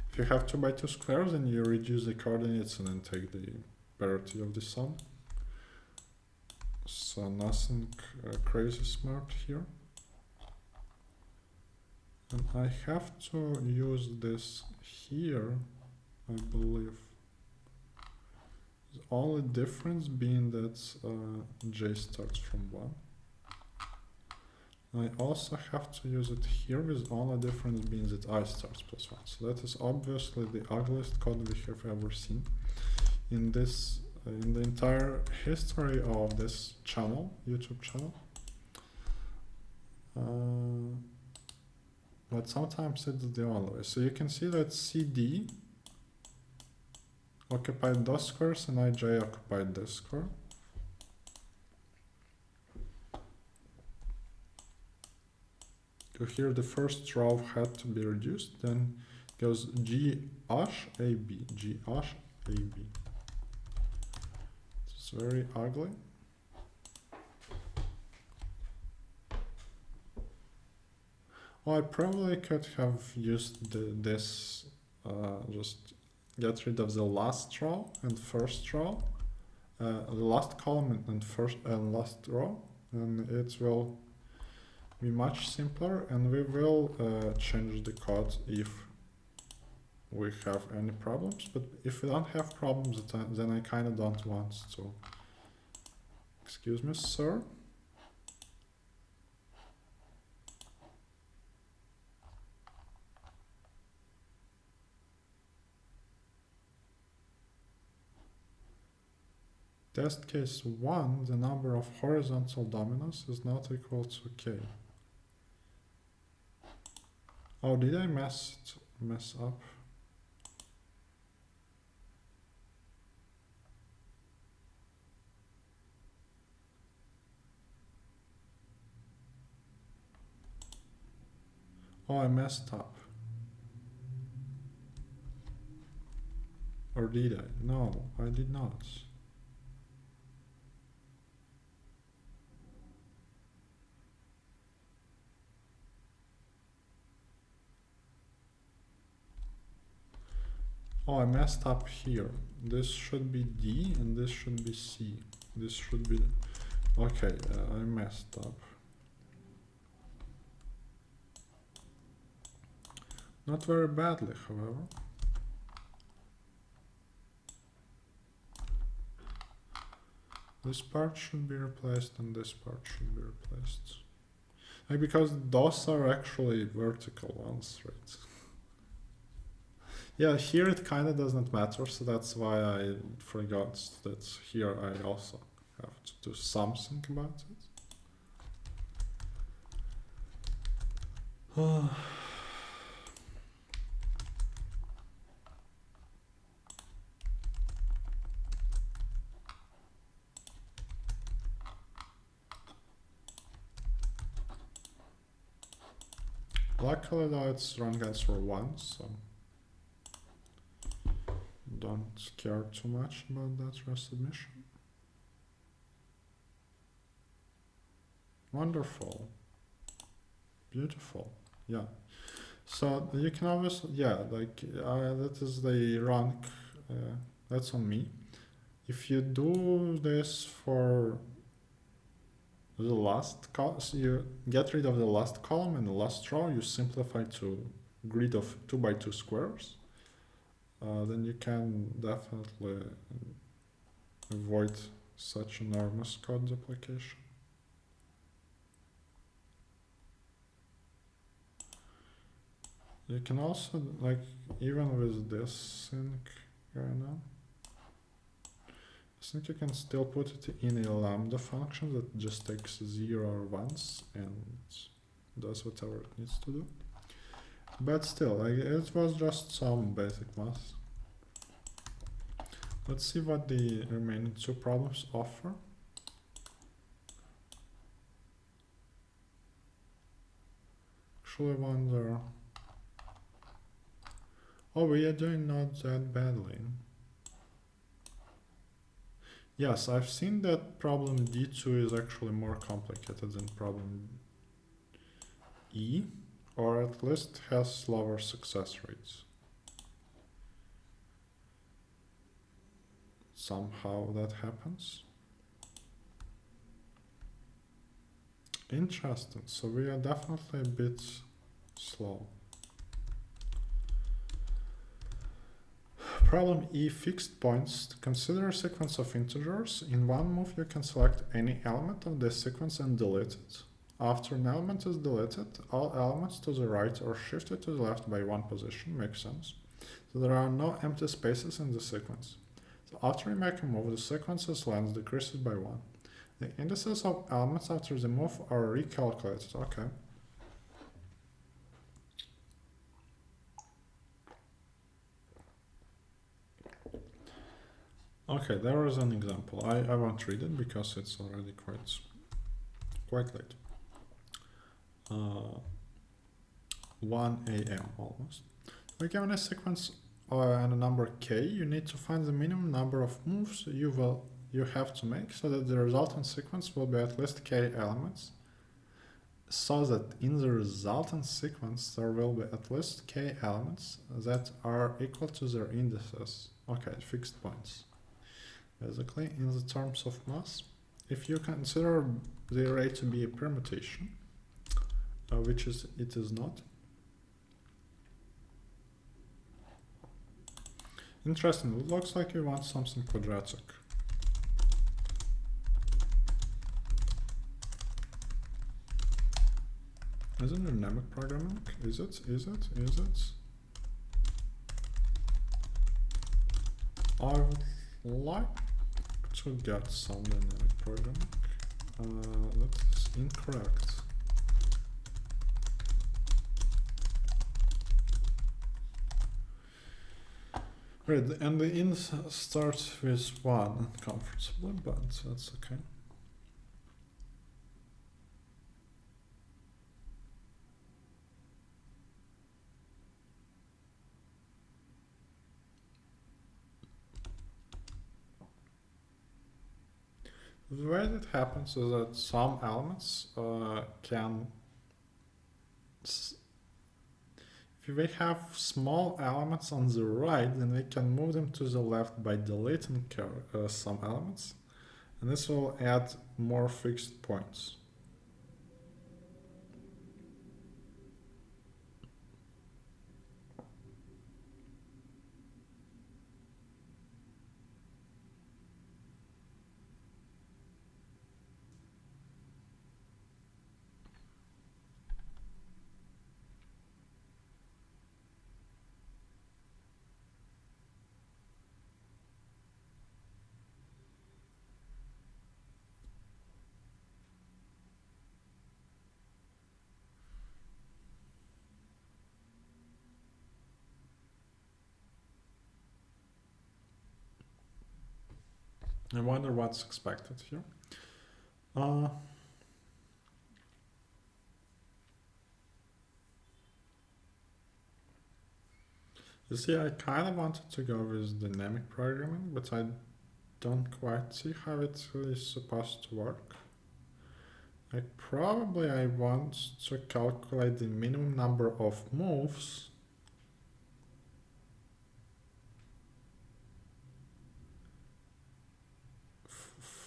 If you have 2x2 squares, then you reduce the coordinates and then take the parity of the sum. So nothing crazy smart here. And I have to use this here, I believe. The only difference being that J starts from 1. I also have to use it here with only difference being that I starts +1. So that is obviously the ugliest code we have ever seen. in this in the entire history of this channel, YouTube channel. But sometimes it's the only way. So you can see that CD occupied those squares and IJ occupied this square. So here the first row had to be reduced, then goes G-AB, G-AB. It's very ugly. Oh, I probably could have used this, just get rid of the last row and first row, the last column and first and last row, and it will be much simpler, and we will change the code if we have any problems. But if we don't have problems, then I kind of don't want to. Excuse me, sir. Test case 1, the number of horizontal dominoes is not equal to k. Oh, did I mess up? Oh, I messed up. Or did I? No, I did not. Oh, I messed up here. This should be D and this should be C. This should be... Okay, I messed up. Not very badly, however. This part should be replaced and this part should be replaced. Because those are actually vertical ones, right? Yeah, here it kind of doesn't matter, so that's why I forgot that here I also have to do something about it. Luckily though it's wrong answer 1, so don't care too much about that resubmission. Wonderful. Beautiful. Yeah. So you can obviously, yeah, like that is the rank, that's on me. If you do this for the last column, so you get rid of the last column and the last row, you simplify to grid of 2 by 2 squares. Then you can definitely avoid such enormous code duplication. You can also, like, even with this thing going on, I think you can still put it in a lambda function that just takes 0 or 1s and does whatever it needs to do. But still, like, it was just some basic math. Let's see what the remaining 2 problems offer. Actually wonder... Oh, we are doing not that badly. Yes, I've seen that problem D2 is actually more complicated than problem E, or at least has lower success rates. Somehow that happens. Interesting, so we are definitely a bit slow. Problem E, fixed points. Consider a sequence of integers. In one move you can select any element of this sequence and delete it. After an element is deleted, all elements to the right are shifted to the left by 1 position. Makes sense. So there are no empty spaces in the sequence. So after you make a move, the sequence's length decreases by 1. The indices of elements after the move are recalculated. Okay. Okay, there is an example. I won't read it because it's already quite late. 1 a.m. almost. We're given a sequence and a number k. You need to find the minimum number of moves you have to make so that the resultant sequence will be at least k elements. So that in the resultant sequence there will be at least k elements that are equal to their indices. Okay, fixed points. Basically, in the terms of mass, if you consider the array to be a permutation, which it is not. Interesting, it looks like you want something quadratic. Is it dynamic programming? Is it? I would like to get some dynamic programming. That is incorrect. Right, and the int starts with 1 uncomfortably, but that's okay. The way that happens is that some elements if we have small elements on the right, then we can move them to the left by deleting some elements, and this will add more fixed points. I wonder what's expected here. You see, I kind of wanted to go with dynamic programming, but I don't quite see how it is supposed to work. I want to calculate the minimum number of moves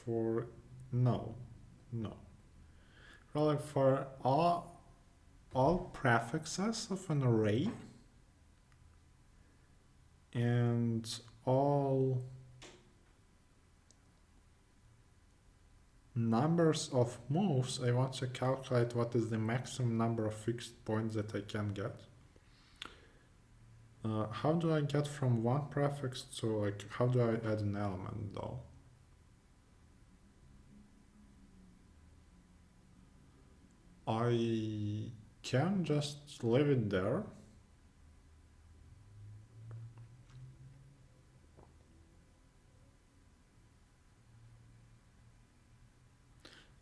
for Probably for all prefixes of an array and all numbers of moves. I want to calculate what is the maximum number of fixed points that I can get. How do I get from one prefix to how do I add an element though? I can just leave it there.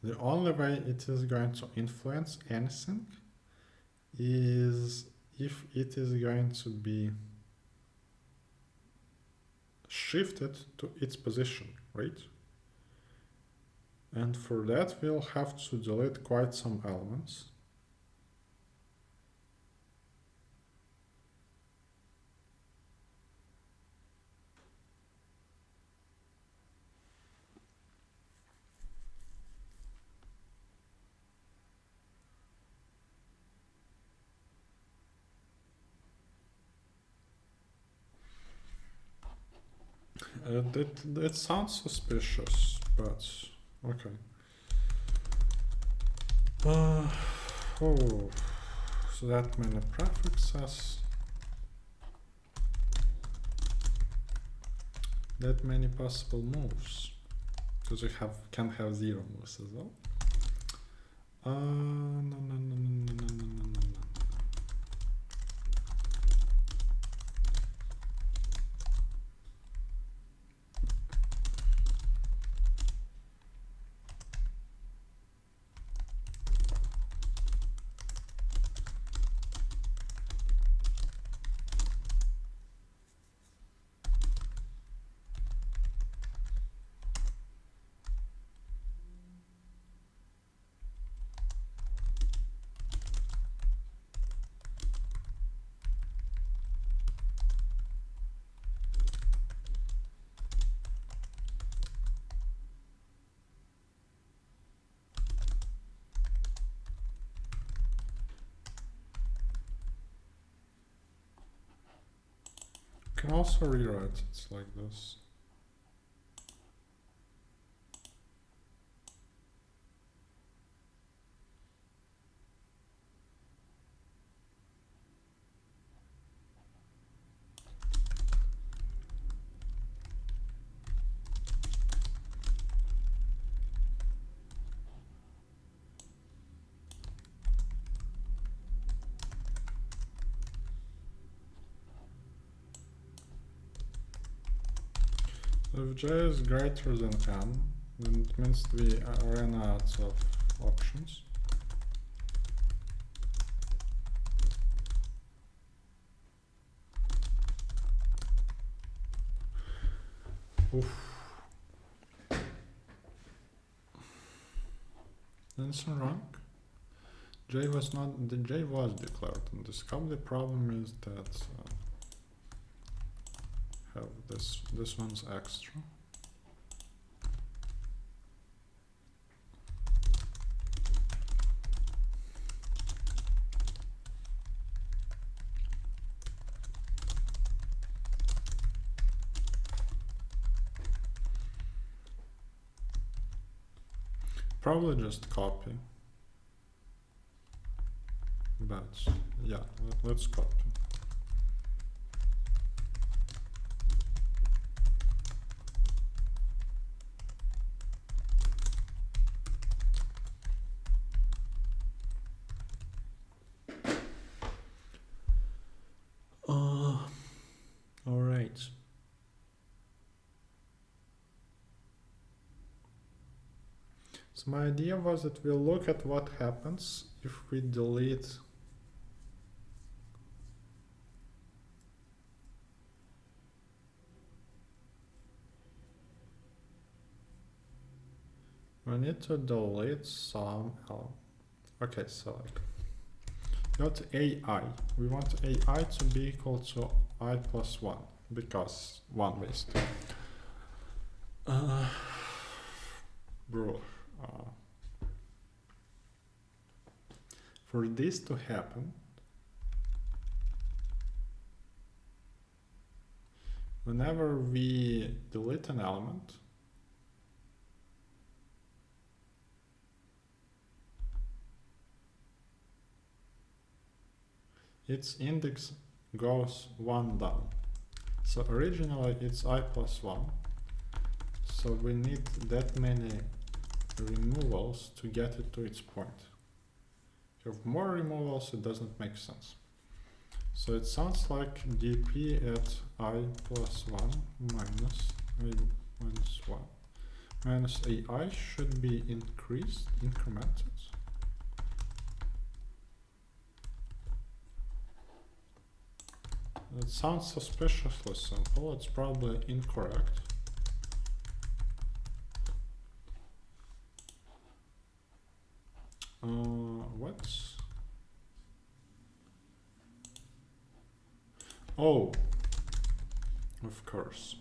The only way it is going to influence anything is if it is going to be shifted to its position, right? And for that, we'll have to delete quite some elements. It sounds suspicious, but okay. So that many prefixes. that many possible moves, because we can have 0 moves as well. No. Can also rewrite it like this. If j is greater than n, then it means we ran out of options. Oof. Answer wrong. J was declared in this cup. The problem is that have this one's extra. Probably just copy. But yeah, let's copy. All right. So my idea was that we'll look at what happens if we delete we need to delete some element. Okay, so like not AI. We want AI to be equal to I plus 1 because 1 based. For this to happen, whenever we delete an element, its index goes 1 down. So originally it's I plus 1. So we need that many removals to get it to its point. If you have more removals, it doesn't make sense. So it sounds like dp at I plus 1 minus I minus 1 minus AI should be incremented. It sounds suspiciously simple. It's probably incorrect. What? Oh, of course.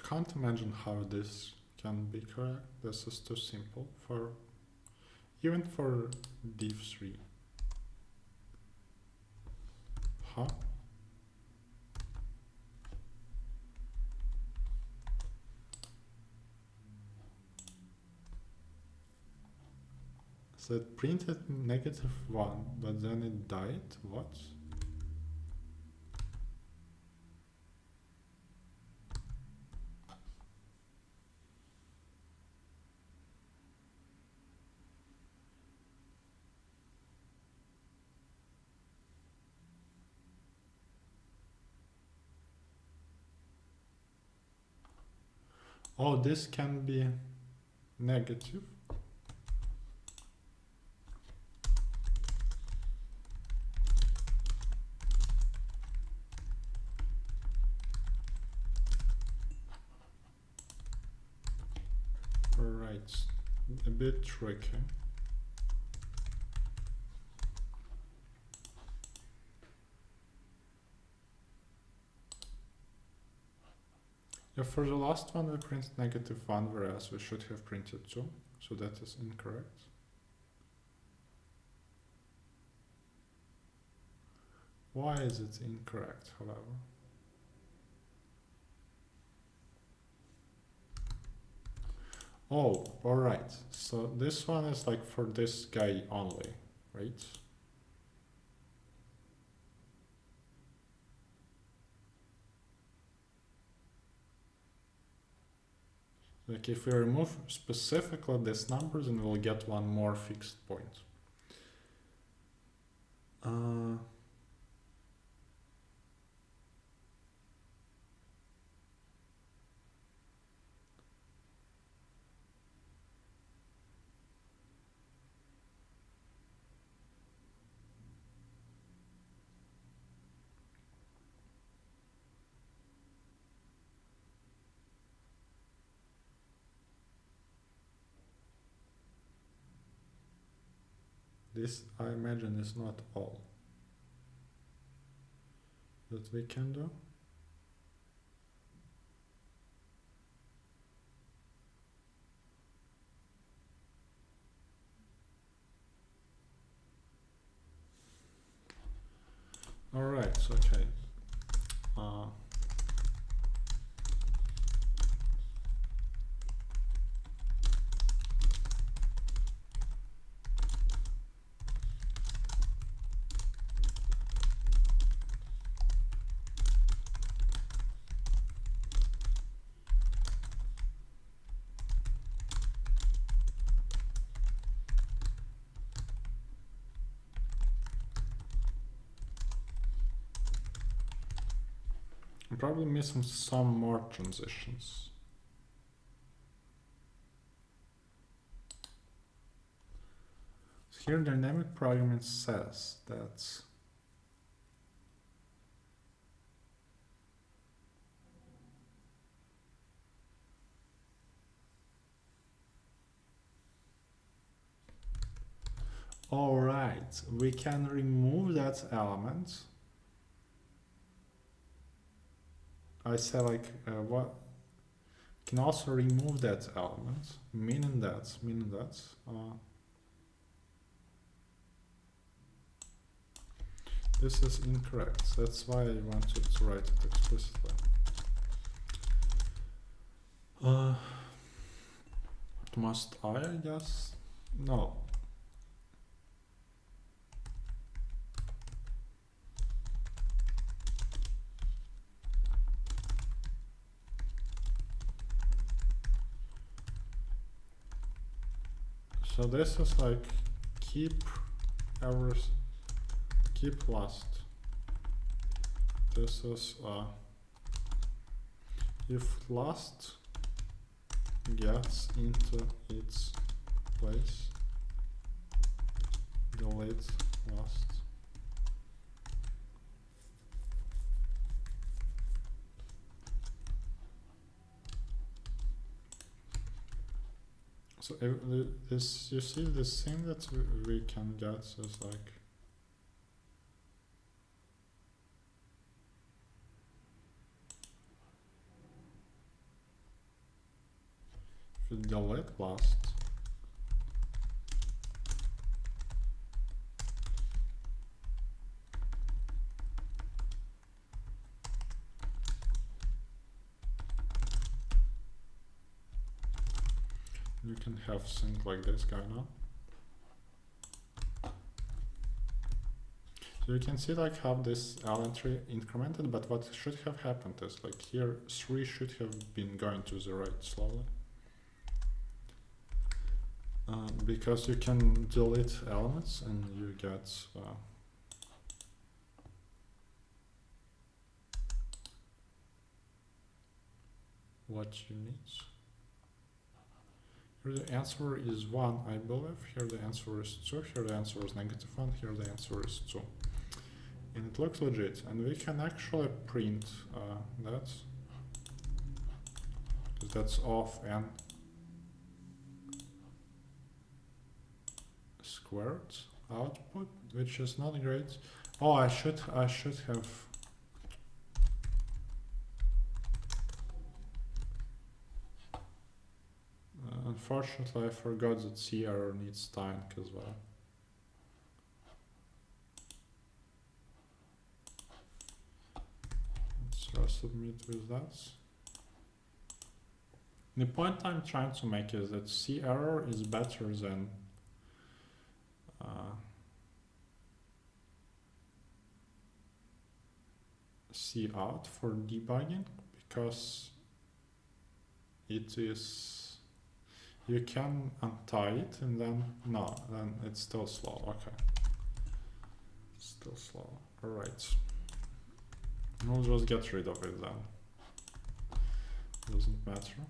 Can't imagine how this can be correct. This is too simple for even for div3. Huh? So it printed -1, but then it died. What? Oh, this can be negative. Right, a bit tricky. Yeah, for the last one we printed -1, whereas we should have printed 2, so that is incorrect. Why is it incorrect, however? Oh, alright, so this one is like for this guy only, right? Like if we remove specifically these numbers, then we'll get one more fixed point. This, I imagine, is not all that we can do. Alright, okay. I'm probably missing some more transitions. So here dynamic programming says that alright, we can remove that element. I say like what can also remove that element, meaning that this is incorrect. That's why I wanted to write it explicitly. Must I guess? No. So this is like keep last. This is if last gets into its place, delete last. So this, you see, this thing that we can get is like if you delete last, you can have things like this going on. So you can see like how this entry incremented, but what should have happened is like here 3 should have been going to the right slowly. Because you can delete elements and you get what you need. Here the answer is 1, I believe. Here the answer is 2. Here the answer is -1. Here the answer is 2. And it looks legit. And we can actually print that. That's of n squared output, which is not great. Oh, I should have. Unfortunately, I forgot that C error needs time as well. Let's submit with that. The point I'm trying to make is that C error is better than C out for debugging, because it is, you can untie it and then then it's still slow. Okay, still slow. All right, we'll just get rid of it then. Doesn't matter.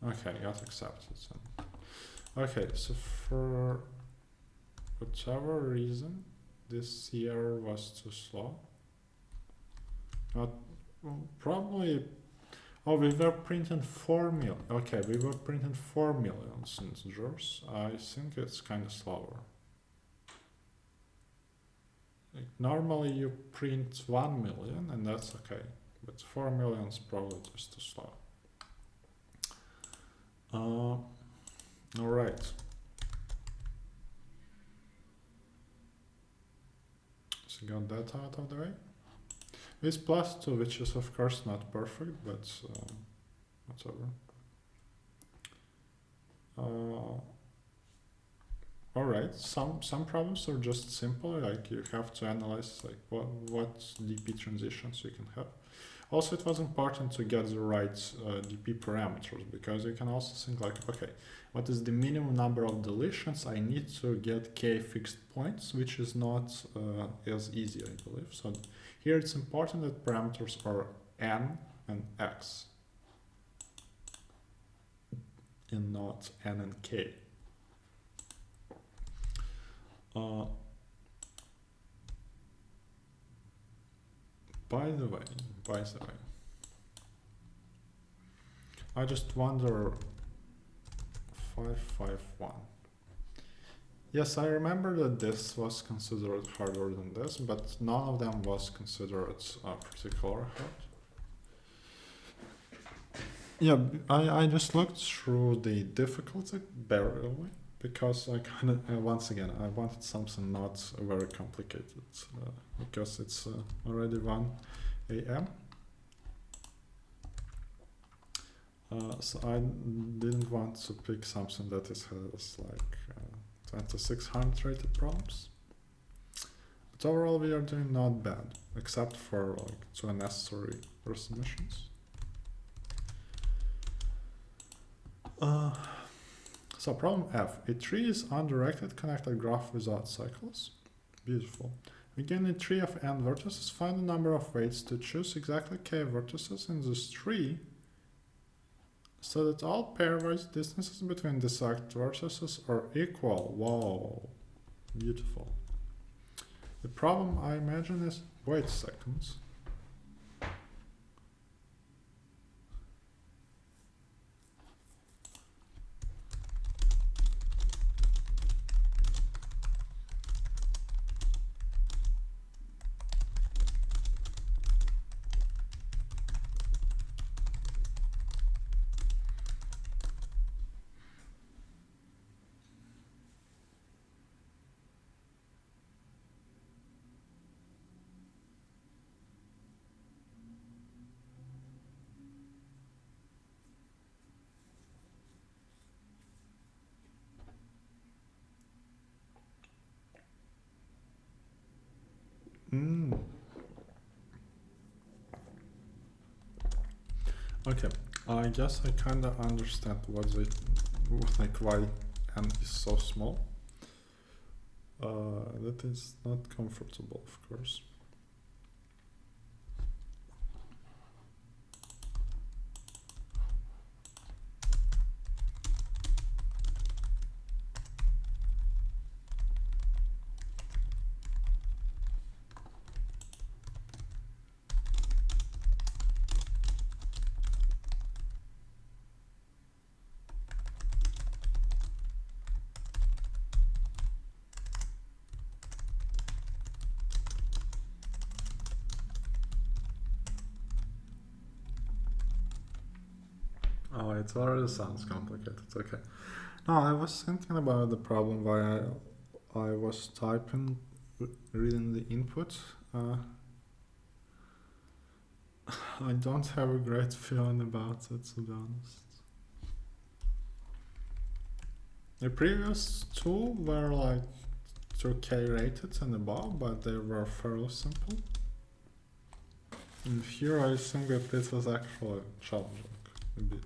Okay, got accepted. Okay, so for whatever reason, this C error was too slow. Probably. Oh, we were printing 4 million. Okay, we were printing 4 million integers. I think it's kind of slower. Like, normally you print 1 million, and that's okay, but 4 million is probably just too slow. All right. So got that out of the way. With +2, which is of course not perfect, but whatever. All right. Some problems are just simple, like you have to analyze like what DP transitions you can have. Also, it was important to get the right DP parameters, because you can also think like, okay, what is the minimum number of deletions I need to get k fixed points, which is not as easy, I believe. So here it's important that parameters are n and x, and not n and k. By the way, I just wonder 551. Yes, I remember that this was considered harder than this, but none of them was considered particularly hard. Yeah, I just looked through the difficulty barely, because I kind of, once again, I wanted something not very complicated, because it's already 1 AM. So I didn't want to pick something that has like 2600 rated problems. But overall we are doing not bad, except for like 2 unnecessary resubmissions. So problem F, a tree is undirected connected graph without cycles. Beautiful. We gain a tree of n vertices, find the number of ways to choose exactly k vertices in this tree so that all pairwise distances between the select vertices are equal. Whoa, beautiful. The problem I imagine is, wait a second. Okay, I guess I kind of understand what they, like why n is so small. That is not comfortable, of course. Oh, it already sounds complicated. Okay. No, I was thinking about the problem why I was typing, reading the input. I don't have a great feeling about it, to be honest. The previous two were like 2K rated and above, but they were fairly simple. And here I think that this was actually challenging a bit.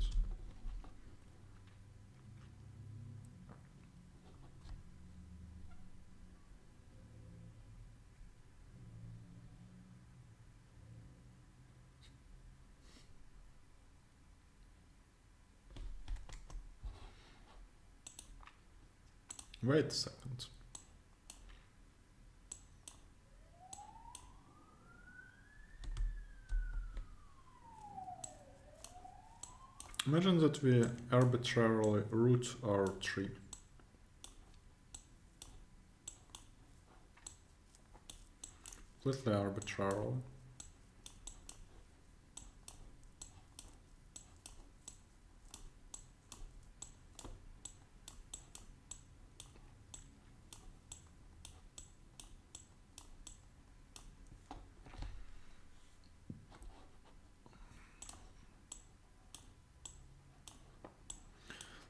Wait a second. Imagine that we arbitrarily root our tree. Completely arbitrarily.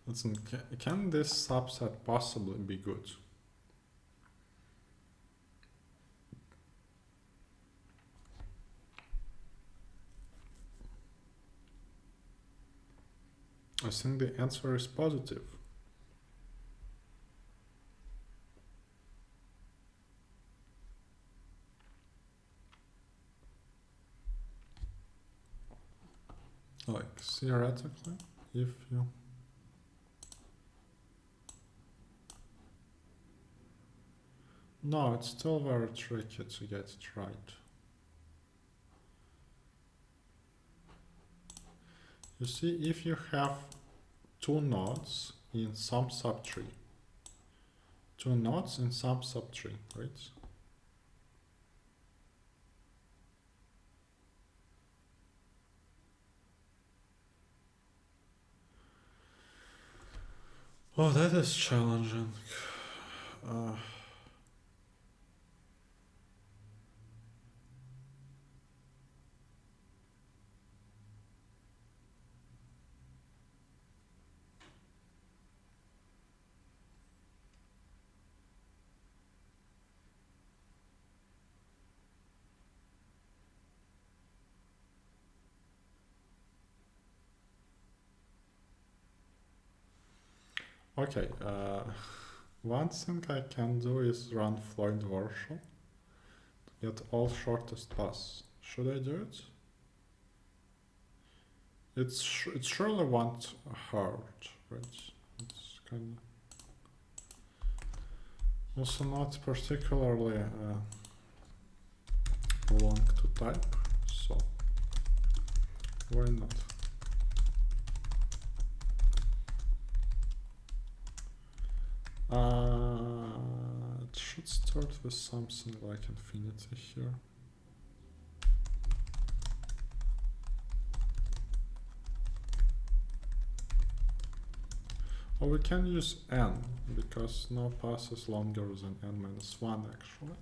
Listen, can this subset possibly be good? I think the answer is positive. Like, theoretically, if you... No, it's still very tricky to get it right. You see, if you have two nodes in some subtree, right? Oh, that is challenging. Okay, one thing I can do is run Floyd Warshall to get all shortest paths. Should I do it? It surely won't hurt, right? It's kind of also not particularly long to type, so why not? It should start with something like infinity here. Or we can use n, because no path is longer than n minus 1 actually.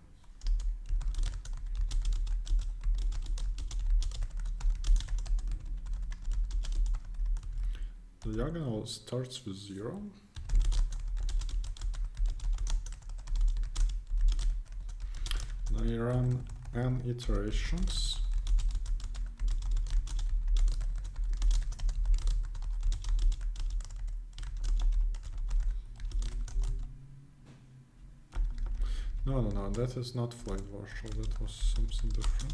The diagonal starts with 0. I run n iterations. No, that is not flight virtual, that was something different.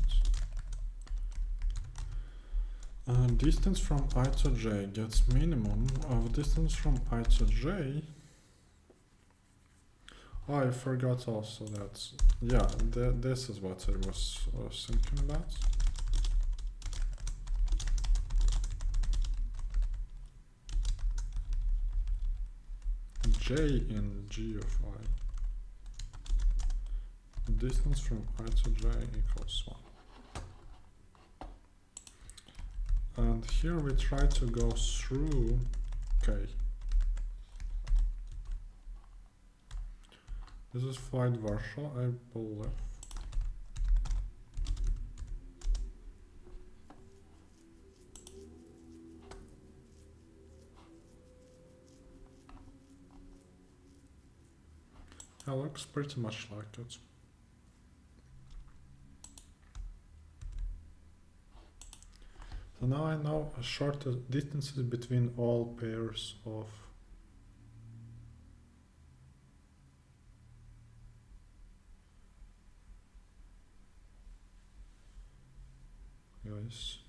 Distance from I to j gets minimum of distance from I to j. Oh, I forgot also that, yeah, this is what I was thinking about. J in g of I. Distance from I to j equals 1. And here we try to go through k. This is flight virtual, I believe. It looks pretty much like it. So now I know shortest distances between all pairs of guys.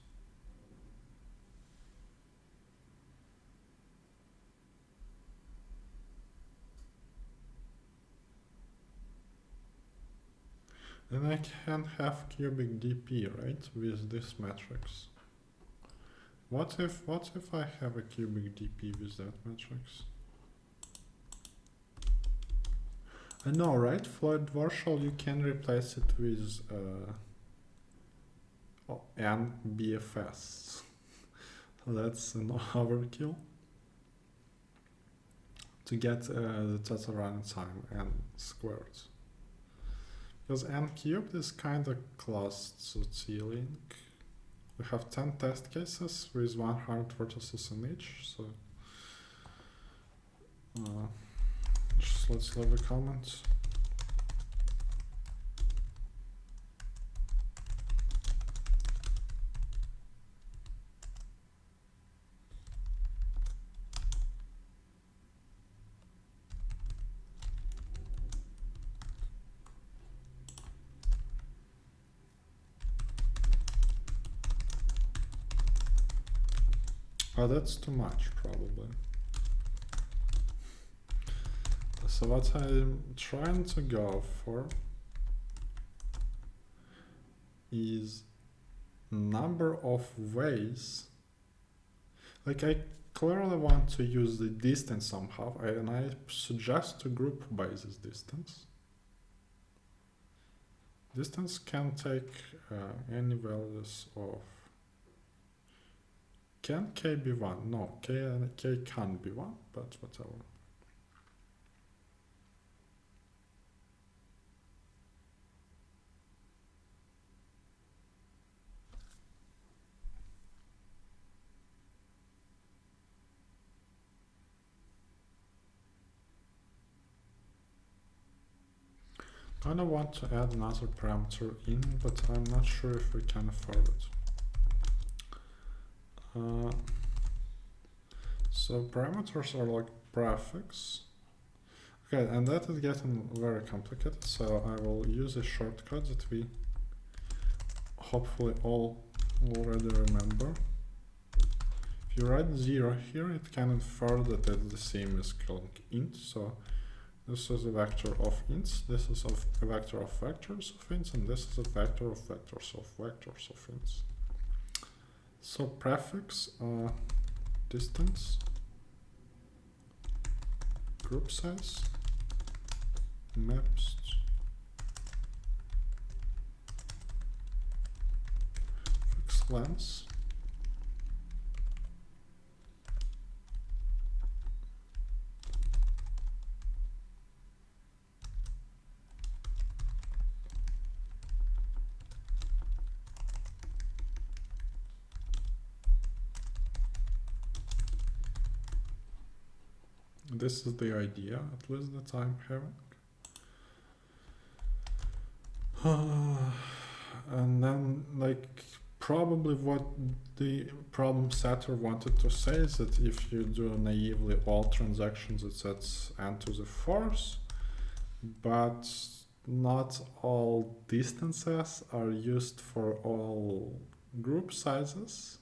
Then I can have cubic dp, right, with this matrix. What if I have a cubic dp with that matrix? I know, right? Flight virtual, you can replace it with n BFS. That's an overkill to get the total running time n squared. Because n cubed is kind of close to T-link. We have 10 test cases with 100 vertices in each, so just let's leave a comment. Oh, that's too much, probably. So what I'm trying to go for is number of ways. Like, I clearly want to use the distance somehow, and I suggest to group by this distance. Distance can take any values of. Can k be 1? No, k can't be 1, but whatever. I kind of want to add another parameter in, but I'm not sure if we can afford it. So parameters are like prefix. Okay, and that is getting very complicated, so I will use a shortcut that we hopefully all already remember. If you write 0 here, it can infer that it's the same as calling int, so this is a vector of ints, this is a vector of vectors of ints, and this is a vector of vectors of vectors of ints. So prefix, distance, group size, maps, fixed length, this is the idea, at least that I'm having. And then, like, probably what the problem setter wanted to say is that if you do naively all transactions, it sets n to the 4th, but not all distances are used for all group sizes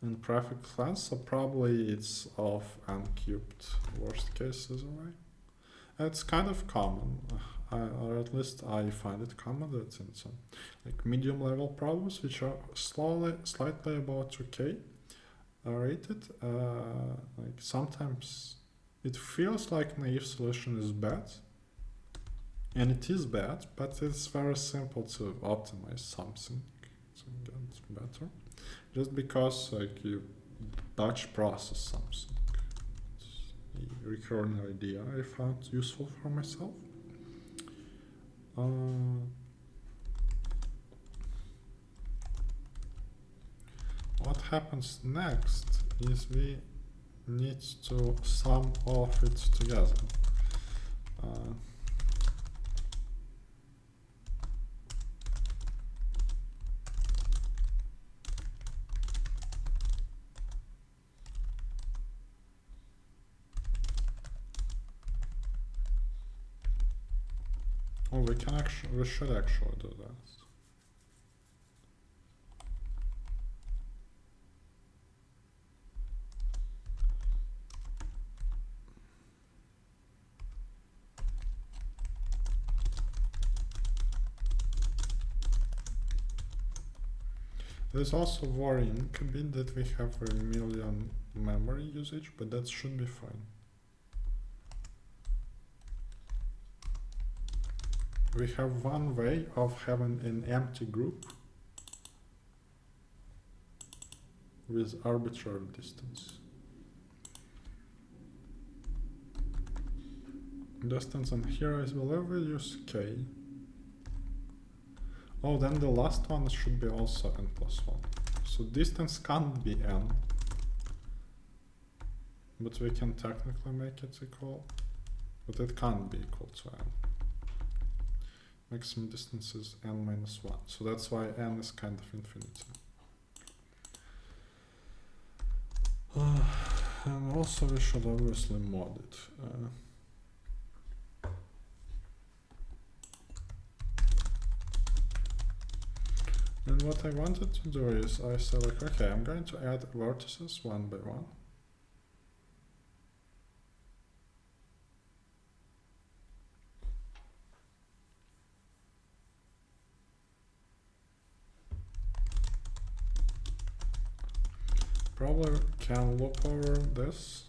in perfect sense, so probably it's of n cubed worst cases away. It's kind of common, or at least I find it common that in some like medium level problems which are slightly above 2k rated, like sometimes it feels like naive solution is bad, and it is bad, but it's very simple to optimize something to get better, just because like you batch process something. It's a recurring idea I found useful for myself. What happens next is we need to sum all of it together. Oh, we should actually do that. There's also worrying a bit that we have a million memory usage, but that should be fine. We have one way of having an empty group with arbitrary distance. Distance, and here I believe we use k. Oh, then the last one should be also n plus 1. So distance can't be n, but we can technically make it equal, but it can't be equal to n. Maximum distance is n minus 1, so that's why n is kind of infinity. And also we should obviously mod it. And what I wanted to do is I said like, okay, I'm going to add vertices one by one. Probably can loop over this.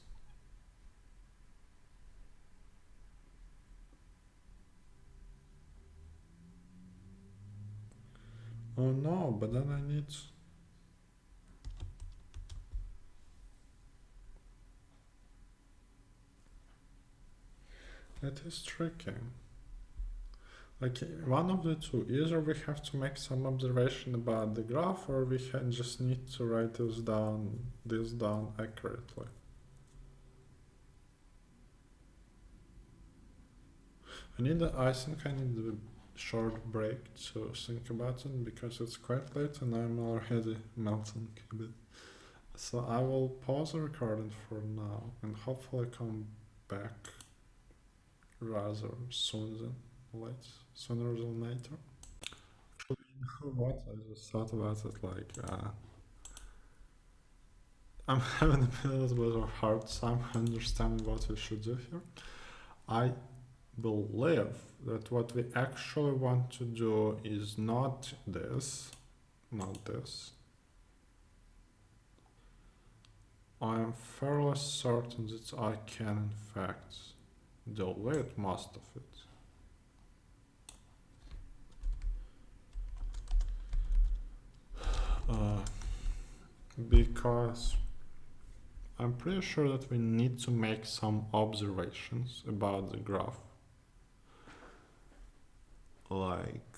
Oh no, but then I need... It is tricky. Like one of the two, either we have to make some observation about the graph, or we just need to write this down accurately. I think I need a short break to think about it, because it's quite late and I'm already melting a bit. So I will pause the recording for now and hopefully come back rather sooner than later. Actually, you know what? I just thought about it, like, I'm having a little bit of a hard time understanding what we should do here. I believe that what we actually want to do is not this. I am fairly certain that I can in fact delete most of it. Because I'm pretty sure that we need to make some observations about the graph. Like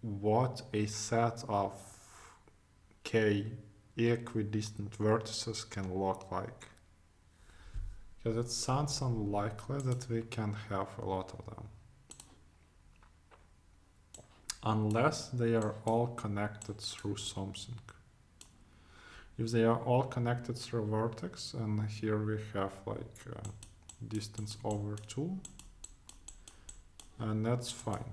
what a set of k equidistant vertices can look like. Because it sounds unlikely that we can have a lot of them. Unless they are all connected through something. if they are all connected through a vertex, and here we have like distance over 2, and that's fine.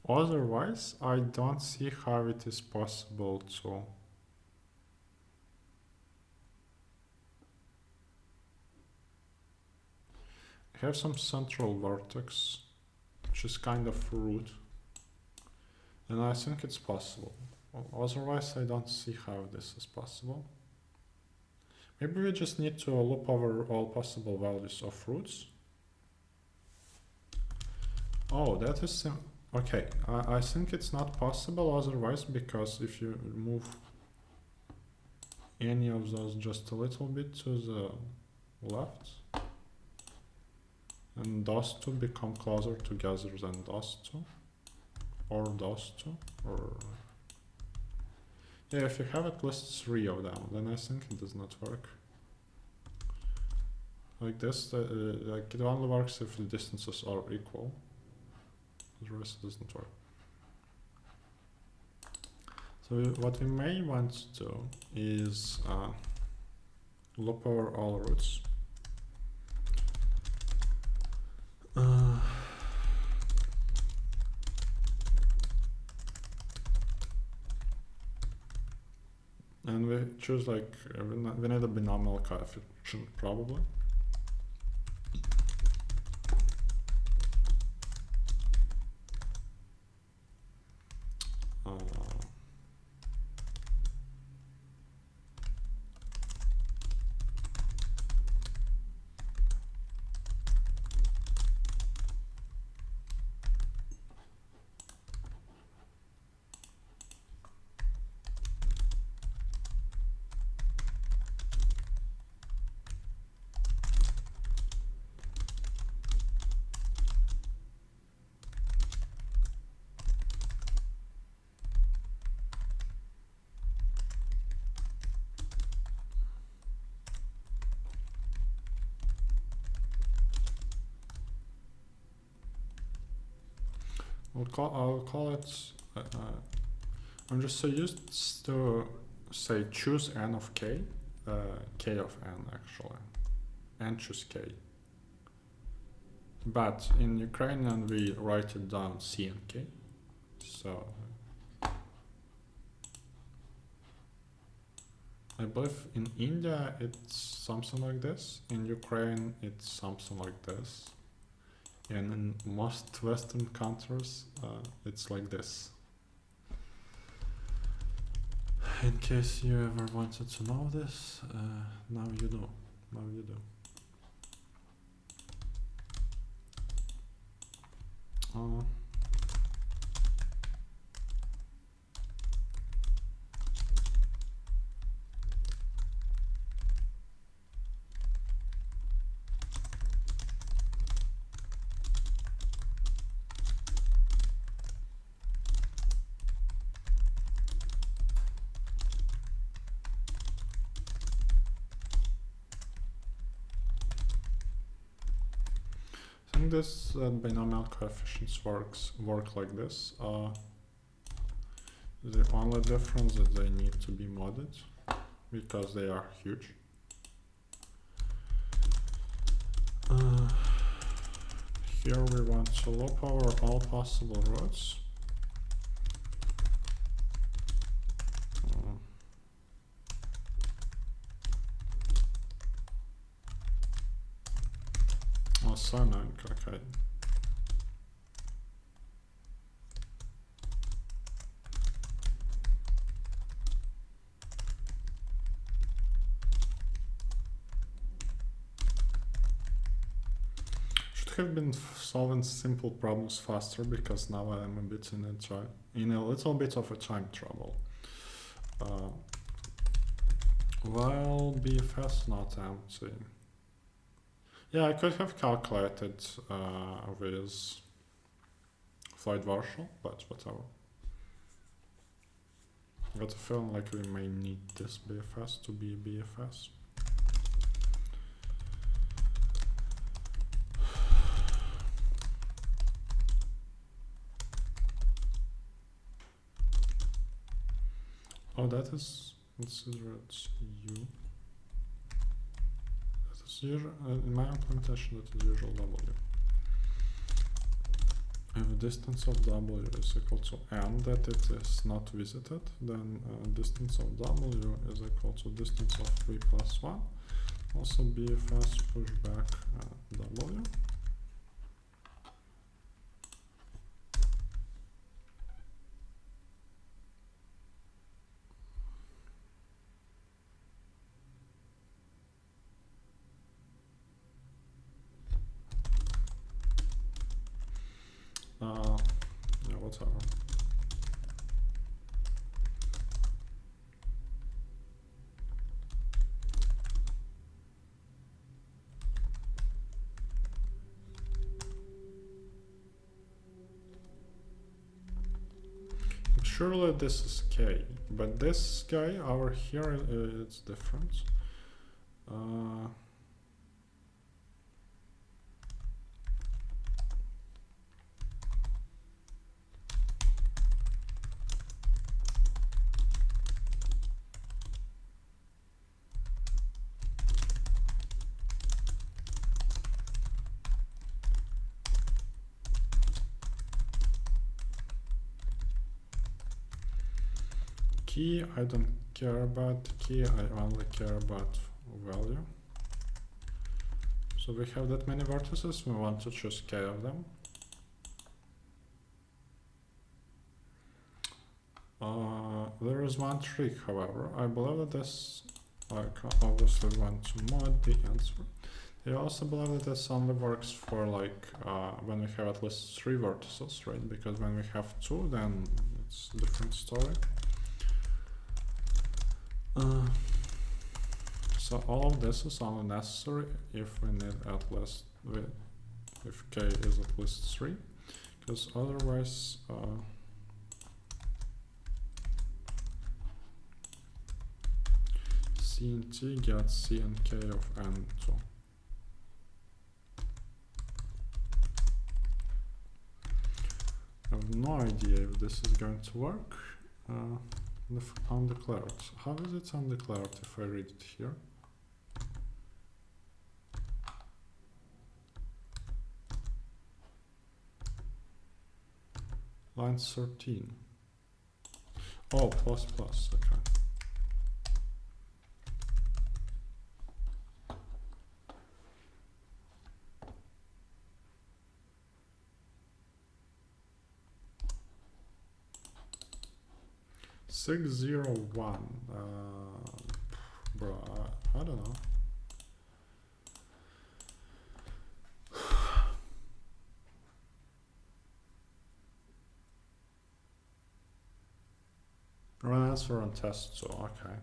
Otherwise, I don't see how it is possible to have some central vertex, which is kind of root, and I think it's possible. Otherwise, I don't see how this is possible. Maybe we just need to loop over all possible values of roots. Oh, that is... okay, I think it's not possible otherwise, because if you move any of those just a little bit to the left, and those two become closer together than those two, or those two, or... yeah, if you have at least 3 of them, then I think it does not work. Like this, like it only works if the distances are equal. The rest doesn't work. So what we may want to do is loop over all roots. And we choose like, we need a binomial coefficient probably. I'll call it, I'm just so used to say choose n of k, k of n actually, and choose k. But in Ukrainian we write it down c and k, so I believe in India it's something like this, in Ukraine it's something like this. And in most Western countries, it's like this. In case you ever wanted to know this, now you do. Now you do. This binomial coefficients work like this. The only difference is they need to be modded because they are huge. Here we want to loop over all possible roots. Okay. Should have been solving simple problems faster because now I'm a bit in a little bit of a time trouble. Well, BFS not empty. Yeah, I could have calculated with Floyd Warshall, but whatever. I got a feeling like we may need this BFS to be a BFS. Oh, that is, consider it U. That is usual, in my implementation, that is usual W. If distance of W is equal to n, that it is not visited, then distance of W is equal to distance of 3 plus 1. Also BFS pushback W. Yeah, whatever. Surely this is K, but this guy over here, it's different. Key, I don't care about key, I only care about value. So we have that many vertices, we want to choose K of them. There is one trick, however. I believe that this, like, obviously want to mod the answer. I also believe that this only works for like when we have at least 3 vertices, right? Because when we have 2, then it's a different story. So all of this is only necessary if we need at least, if K is at least 3, because otherwise C and T get C and K of n2. I have no idea if this is going to work. Undeclared. How is it undeclared if I read it here? Line 13. Oh, plus plus, okay. Six zero one. Bro, I don't know. Run answer on test, so okay.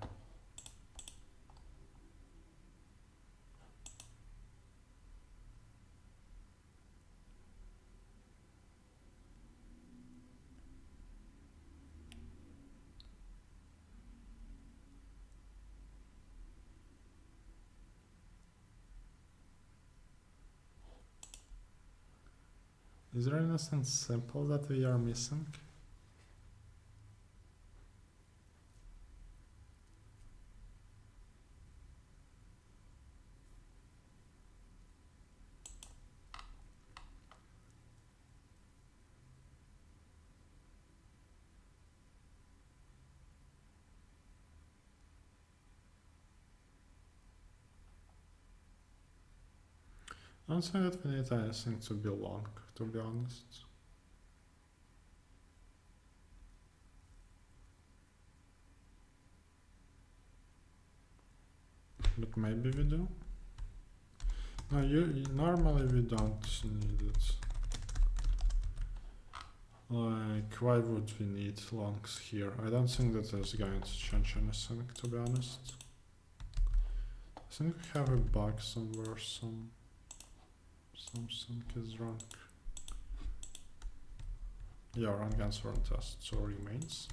Is there anything simple that we are missing? I don't think that we need anything to be long, to be honest. But maybe we do. No, normally we don't need it. Like, why would we need longs here? I don't think that is going to change anything, to be honest. I think we have a bug somewhere, something is wrong. Yeah, wrong answer on test, so remains.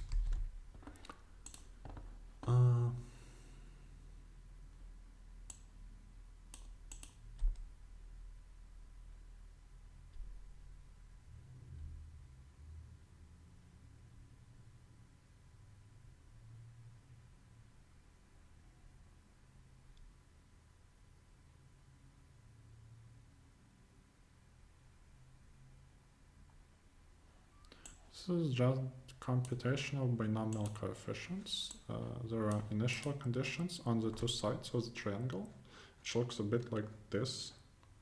This is just computational binomial coefficients. There are initial conditions on the two sides of the triangle, which looks a bit like this.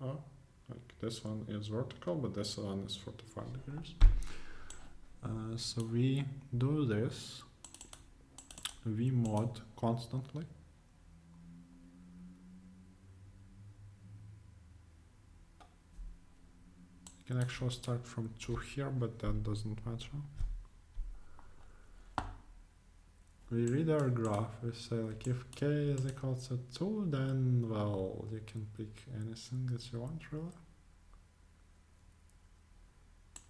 Like this one is vertical, but this one is 45 degrees. So we do this, we mod constantly. You can actually start from 2 here, but that doesn't matter. We read our graph, we say like if k is equal to 2, then well, you can pick anything that you want really.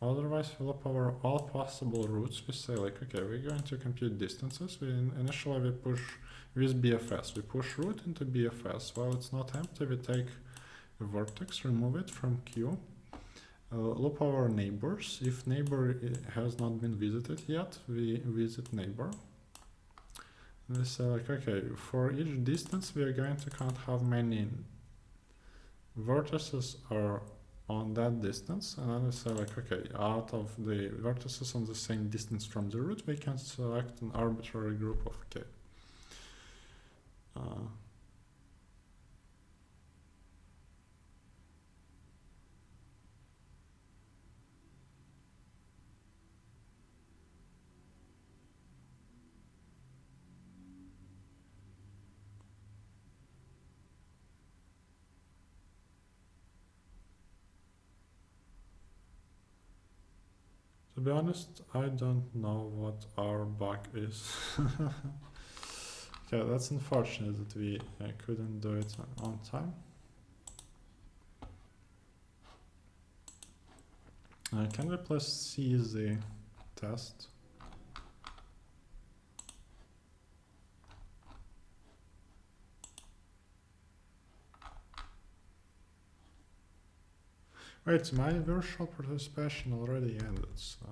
Otherwise we look over all possible routes, we say like okay, we're going to compute distances. Initially we push with BFS, we push root into BFS. While it's not empty, we take a vertex, remove it from Q. Loop over neighbors. If neighbor has not been visited yet, we visit neighbor. We say like, okay, for each distance we are going to count how many vertices are on that distance, and then we say like, okay, out of the vertices on the same distance from the root, we can select an arbitrary group of k. To be honest, I don't know what our bug is. Okay, that's unfortunate that we couldn't do it on time. Can we please see the test? Wait, my virtual participation already ended, so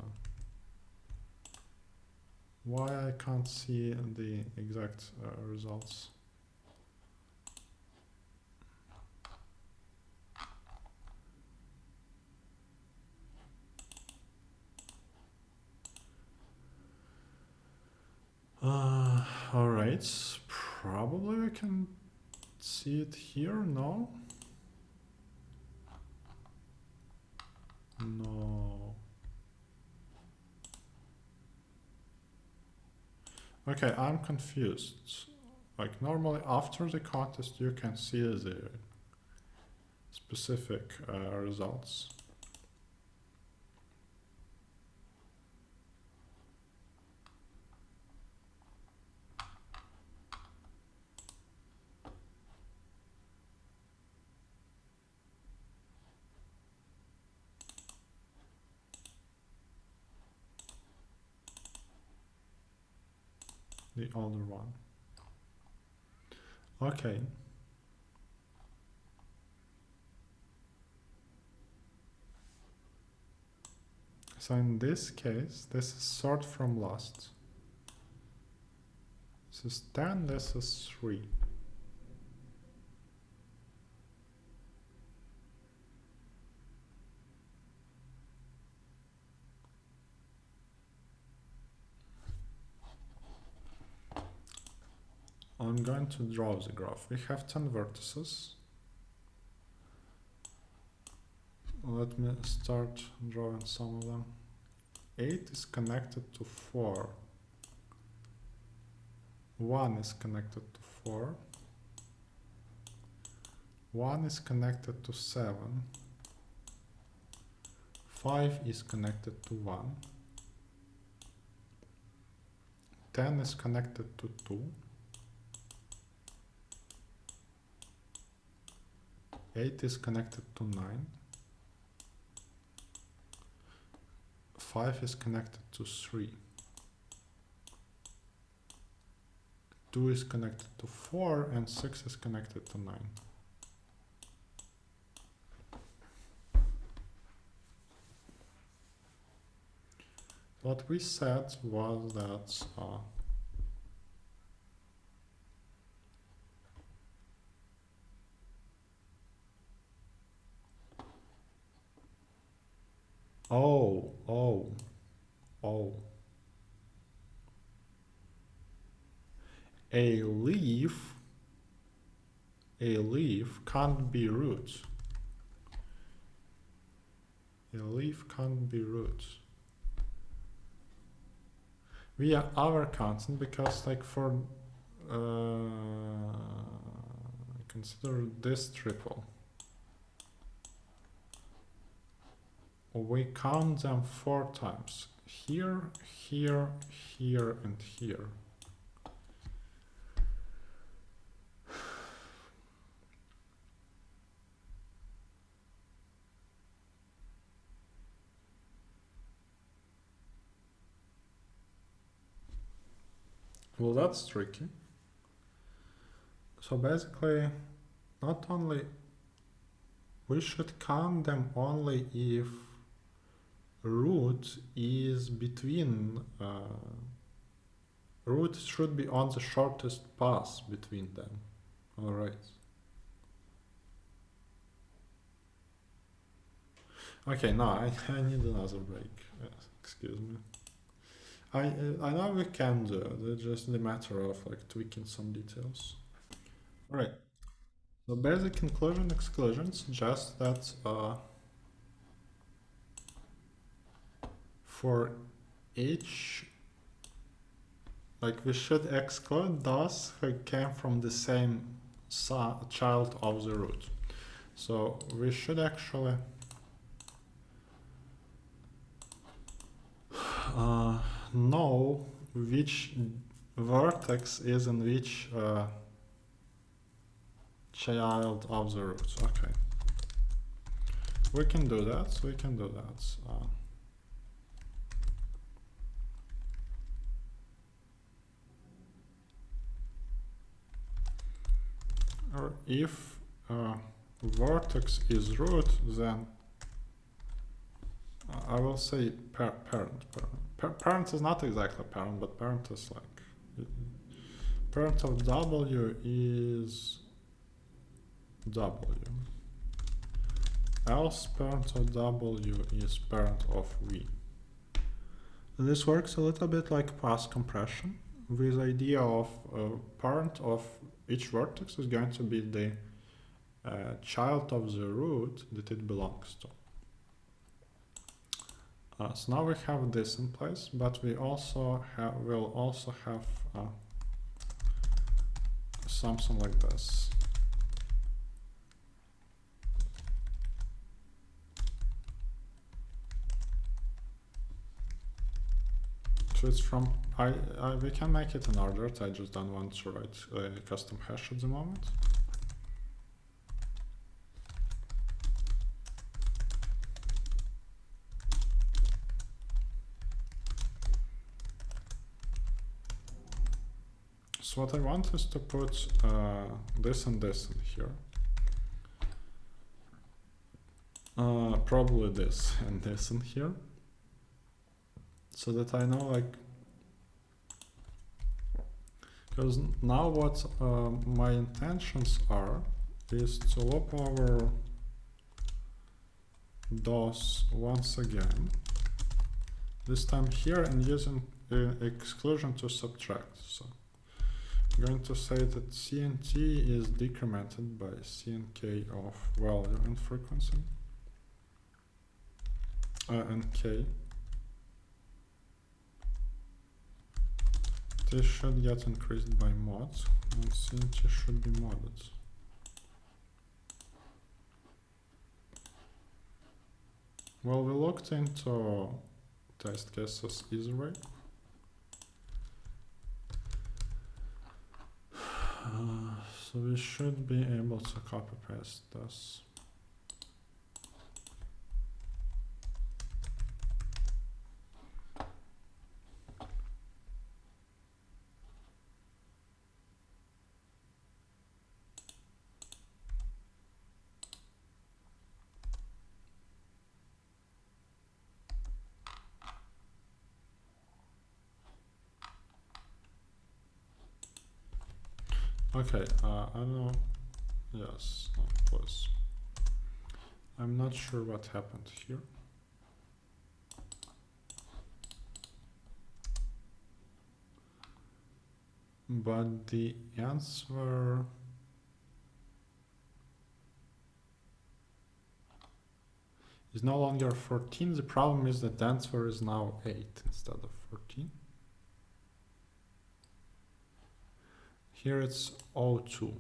why I can't see the exact results? Alright, probably we can see it here, no? No. Okay, I'm confused. Like normally after the contest you can see the specific results. The older one. Okay. So in this case, this is sort from last. This is 10, this is 3. I'm going to draw the graph. We have 10 vertices. Let me start drawing some of them. 8 is connected to 4. 1 is connected to 4. 1 is connected to 7. 5 is connected to 1. 10 is connected to 2. 8 is connected to 9. 5 is connected to 3. 2 is connected to 4 and 6 is connected to 9. What we said was that oh, Oh. A leaf can't be root. A leaf can't be root. Via our constant, because like for consider this triple. We count them 4 times. Here, here, here, and here. Well, that's tricky. So basically, not only we should count them only if root is between root should be on the shortest path between them. All right. Okay, no, I need another break. Excuse me. I know we can do it. It's just a matter of like tweaking some details. All right. The basic inclusion exclusion suggests that for each, like we should exclude those who came from the same child of the root. So we should actually know which vertex is in which child of the root. Okay. We can do that. We can do that. Or if vertex is root, then I will say parent. Parent is not exactly parent, but parent is like parent of W is W. Else parent of W is parent of V. This works a little bit like path compression, with the idea of parent of each vertex is going to be the child of the root that it belongs to. So now we have this in place, but we also will also have something like this. So it's from we can make it in order. I just don't want to write a custom hash at the moment. So what I want is to put this and this in here. Probably this and this in here. So that I know, like, because now what my intentions are is to loop over DOS once again, this time here, and using exclusion to subtract. So I'm going to say that CNT is decremented by CNK of value and frequency, and K. This should get increased by mods, and CNT should be modded. Well, we looked into test cases either way. So we should be able to copy paste this. Okay, I don't know. Yes, no, please. I'm not sure what happened here. but the answer is no longer 14. The problem is that the answer is now 8 instead of 14. Here it's O2.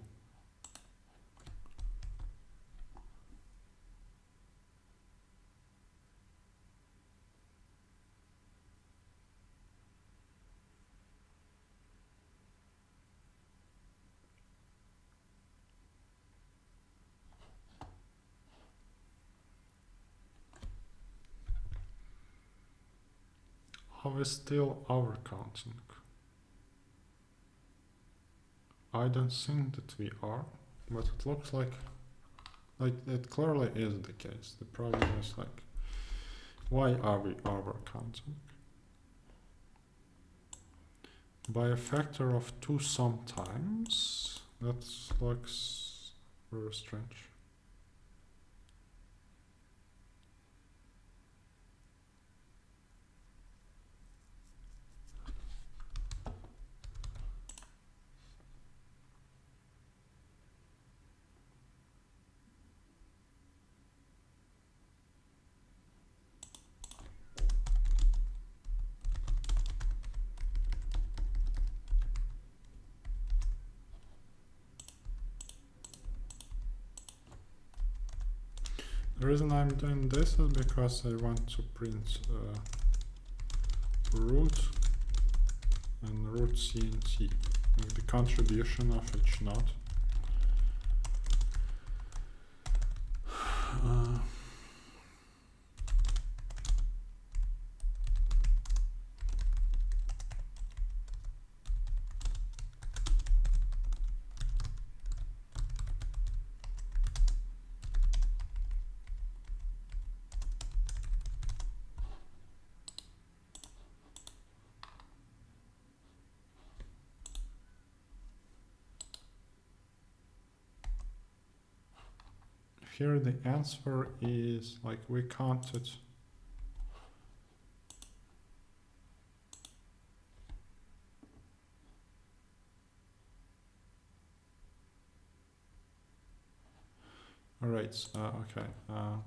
Are we still overcounting? I don't think that we are, but it looks like it clearly is the case. The problem is like, why are we overcounting? By a factor of 2 sometimes. That looks very strange. The reason I'm doing this is because I want to print root and root C and T, like the contribution of each node. Here the answer is like we counted alright, okay. I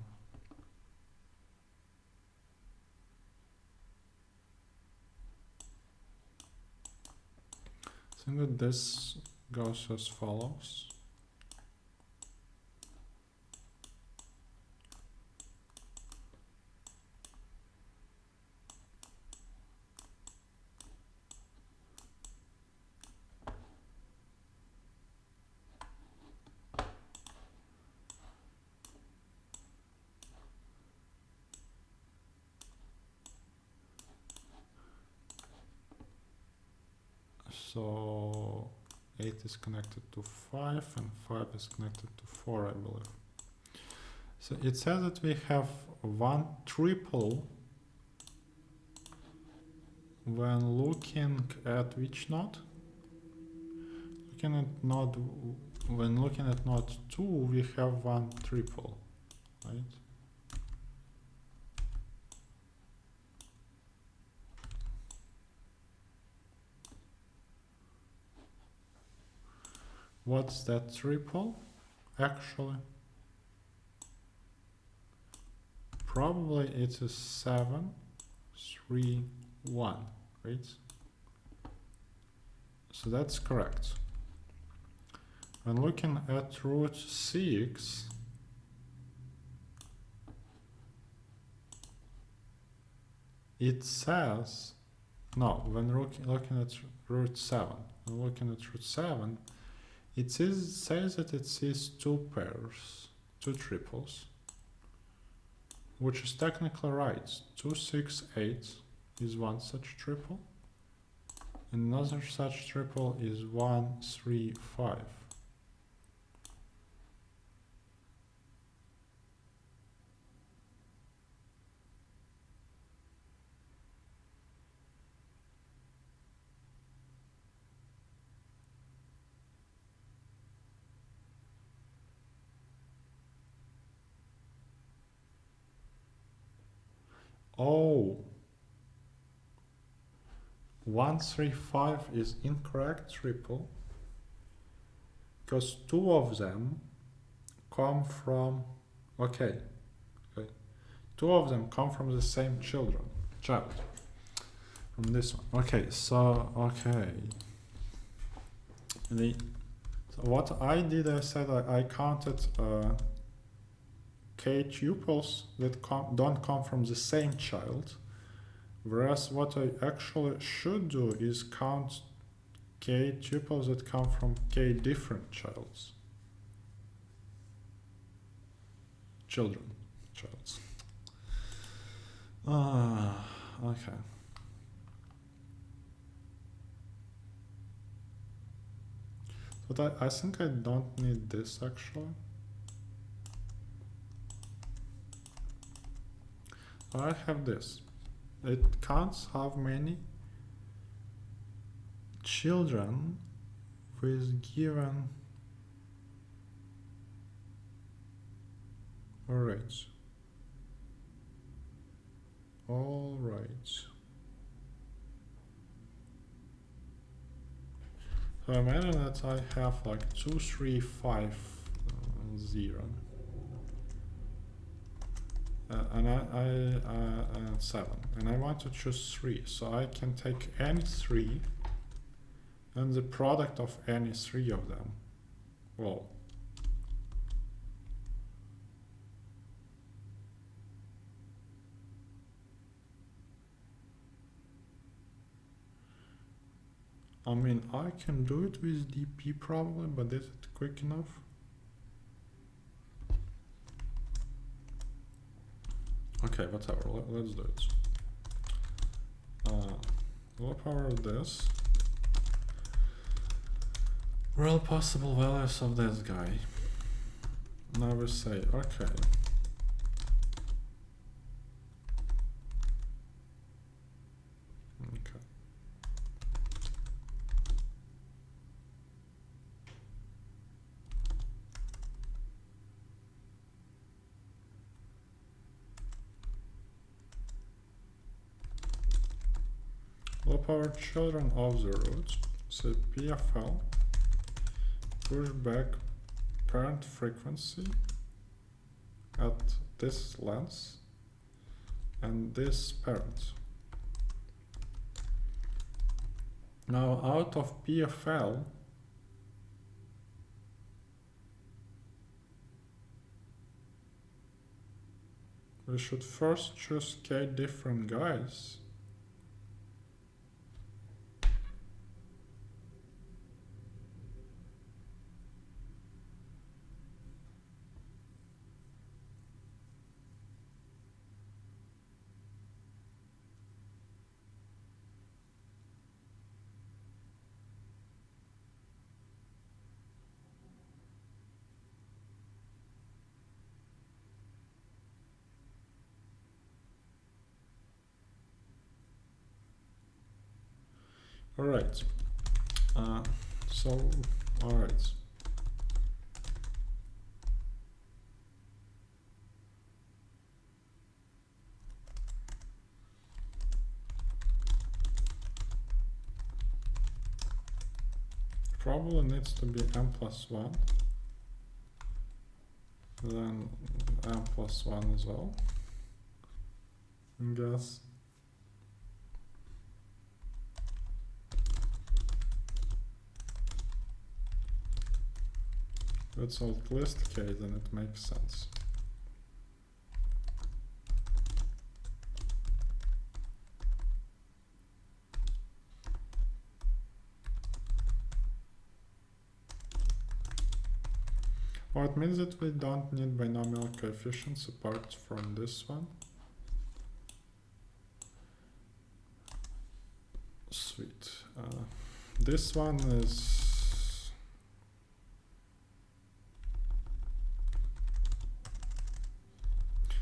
think that this goes as follows. So 8 is connected to 5 and 5 is connected to 4, I believe. So it says that we have one triple when looking at which node? When looking at node 2, we have one triple, right? What's that triple, actually? Probably it's a 7, 3, 1, right? So that's correct. When looking at root 6, it says, no, when looking at root 7, when looking at root 7, it says that it sees 2 pairs, 2 triples, which is technically right. 2, 6, 8 is one such triple, and another such triple is 1, 3, 5. Oh, 135 is incorrect triple because two of them come from, okay, two of them come from the same child, from this one. Okay, so, so what I did, I said I counted k tuples that don't come from the same child, whereas what I actually should do is count k tuples that come from k different childs. Childs. Okay. But I think I don't need this actually. I have this. It counts how many children with given rates. All right. So imagine that I have like 2, 3, 5, 0. And 7, and I want to choose 3, so I can take any 3 and the product of any 3 of them. Well, I mean, I can do it with DP probably, but is it quick enough? Okay, whatever, let's do it. Low power of this. Real possible values of this guy. Now we say, okay. Low power children of the roots, so PFL, push back parent frequency at this length and this parent. Now out of PFL, we should first choose k different guys. All right. All right. Probably needs to be m+1, then m+1 as well, I guess. It's at least k, then it makes sense. Or it means that we don't need binomial coefficients apart from this one. Sweet. This one is...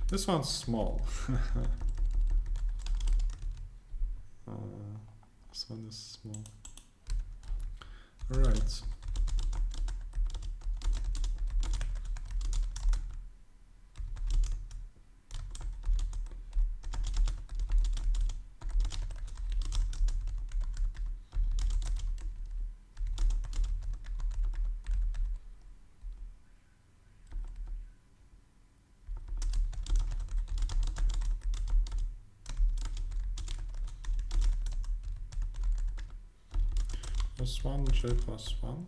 This one's small. This one is small. All right. plus 1, j plus 1.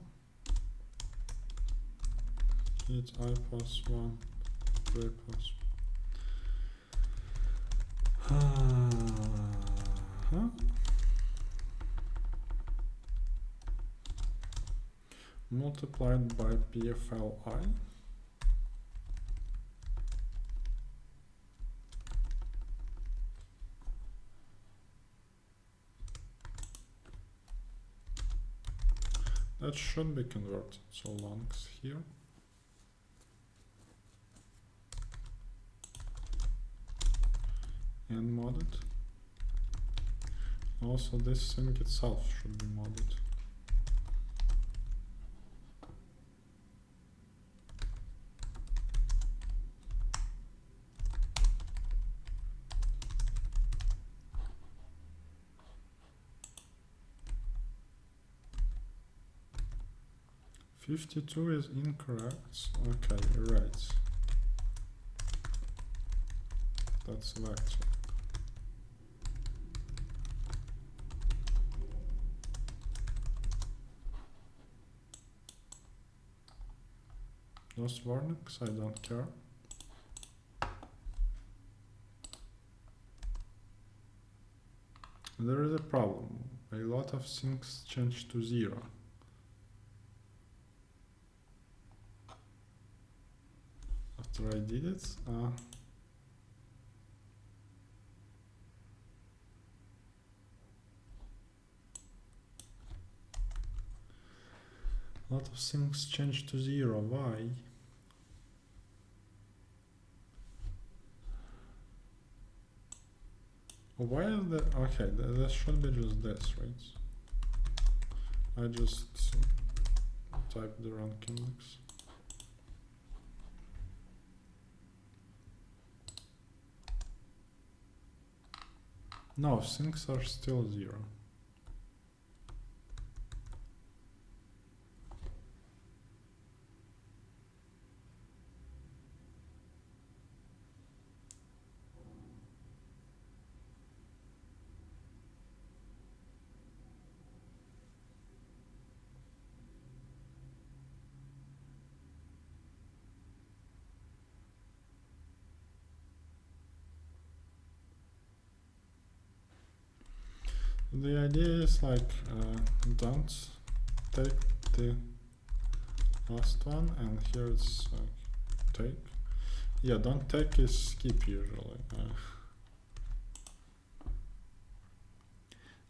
It's I plus 1, j plus 1. Multiplied by PFLI. That should be converted, so longs here. And modded. Also this thing itself should be modded. $52 is incorrect. Okay, right. That's vector. Those warnings, I don't care. There is a problem. A lot of things change to 0. After I did it, a lot of things change to 0. Why? Why is that? Okay, that should be just this, right? I just typed the wrong index. No, things are still 0. The idea is like, don't take the last one, and here it's like take. Yeah, don't take is skip usually.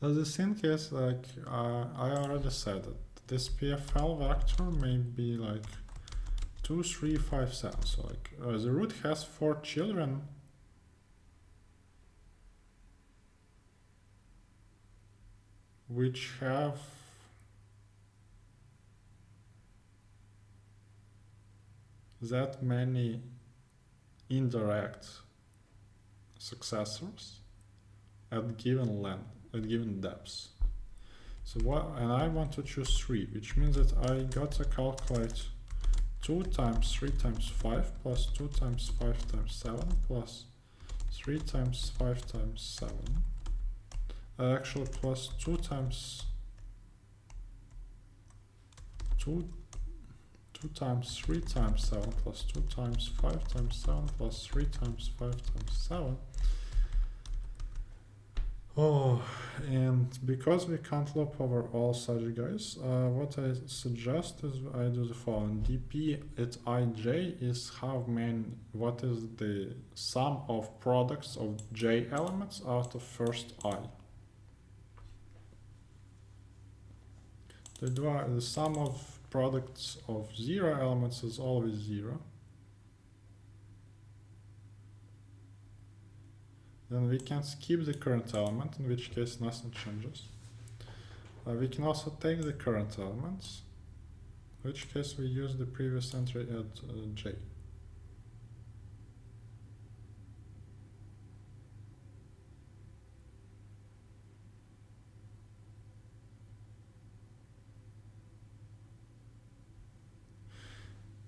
The thing is, like, I already said that this PFL vector may be like 2, 3, 5, 7. So like the root has 4 children. Which have that many indirect successors at given length, at given depths. So what, and I want to choose 3, which means that I got to calculate 2 times 3 times 5 plus 2 times 5 times 7 plus 3 times 5 times 7. Actually plus 2 times 2 times 3 times 7 plus 2 times 5 times 7 plus 3 times 5 times 7. Oh, and because we can't loop over all such guys, what I suggest is I do the following. dp at ij is how many, what is the sum of products of j elements out of first I. The sum of products of 0 elements is always 0. Then we can skip the current element, in which case nothing changes. We can also take the current elements, in which case we use the previous entry at j.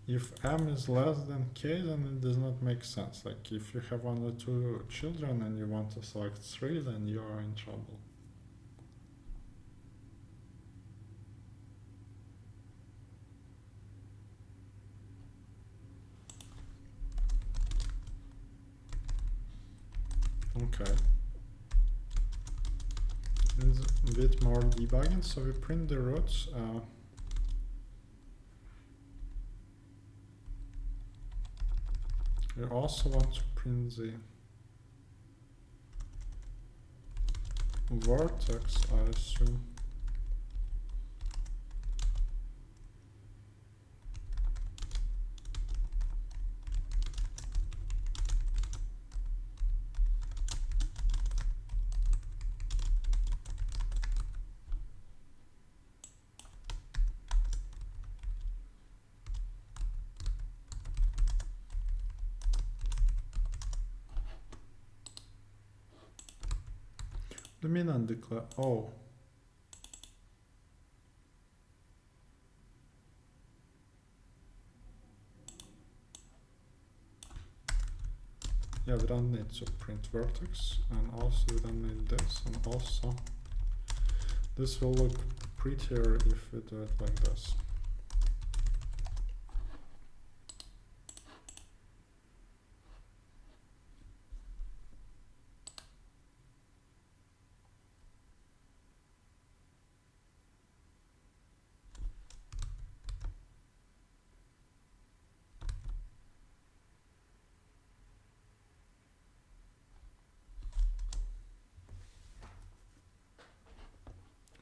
If m is less than k, then it does not make sense. Like if you have only 2 children and you want to select 3, then you are in trouble. Okay. It's a bit more debugging, so we print the roots. We also want to print the vertex, I assume. Domino and declare. Oh. Yeah, we don't need to print vertex, and also we don't need this, and also this will look prettier if we do it like this.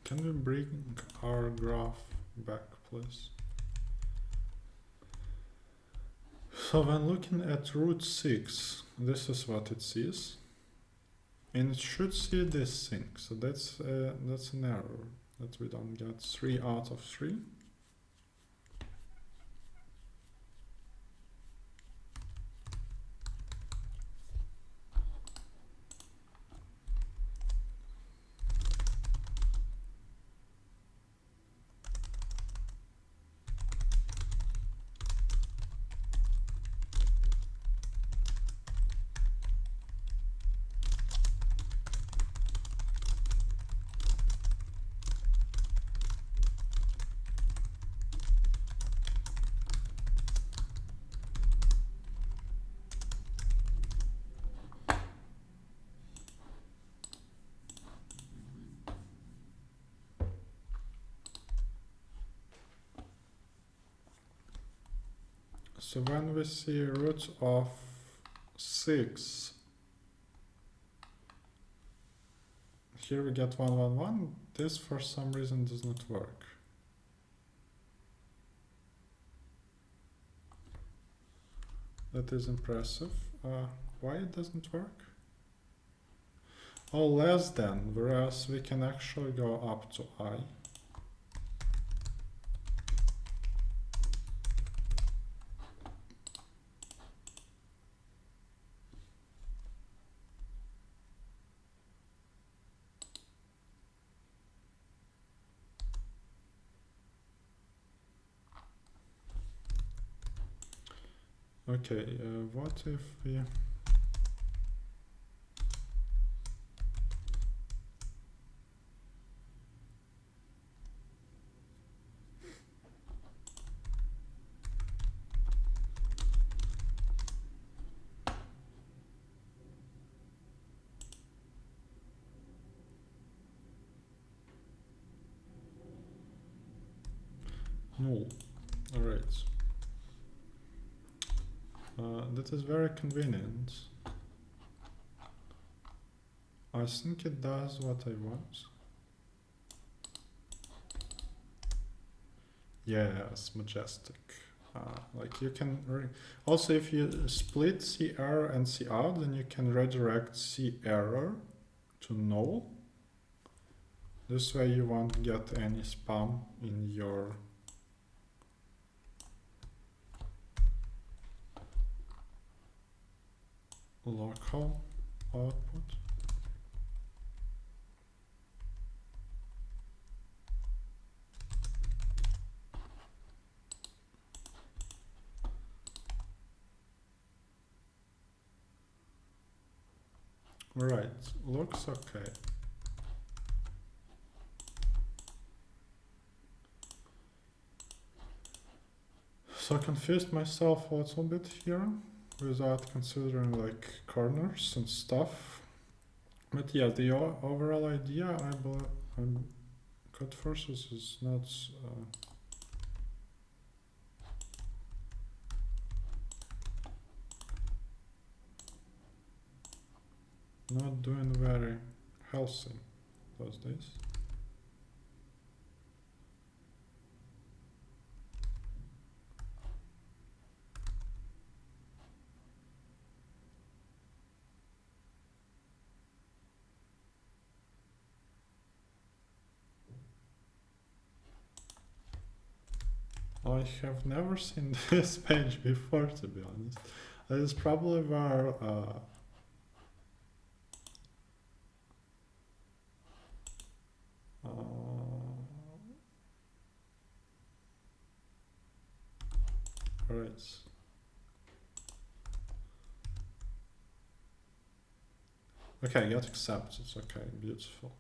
Can we bring our graph back, please? So when looking at root 6, this is what it sees. And it should see this thing, so that's an error, that we don't get 3 out of 3. So when we see root of 6, here we get 1, 1, 1. This for some reason does not work. That is impressive. Why it doesn't work? Oh, less than, whereas we can actually go up to I. Okay, what if we... null. Alright. That is very convenient. I think it does what I want. Yes, majestic. Like you can also, if you split C error and C out, then you can redirect C error to null. This way you won't get any spam in your local output. Right, looks okay. So I confused myself a little bit here without considering like corners and stuff. But yeah, the overall idea, I believe, Codeforces is not not doing very healthy those days. I have never seen this page before, to be honest. That is probably where right. Okay, get accepted. Okay, beautiful.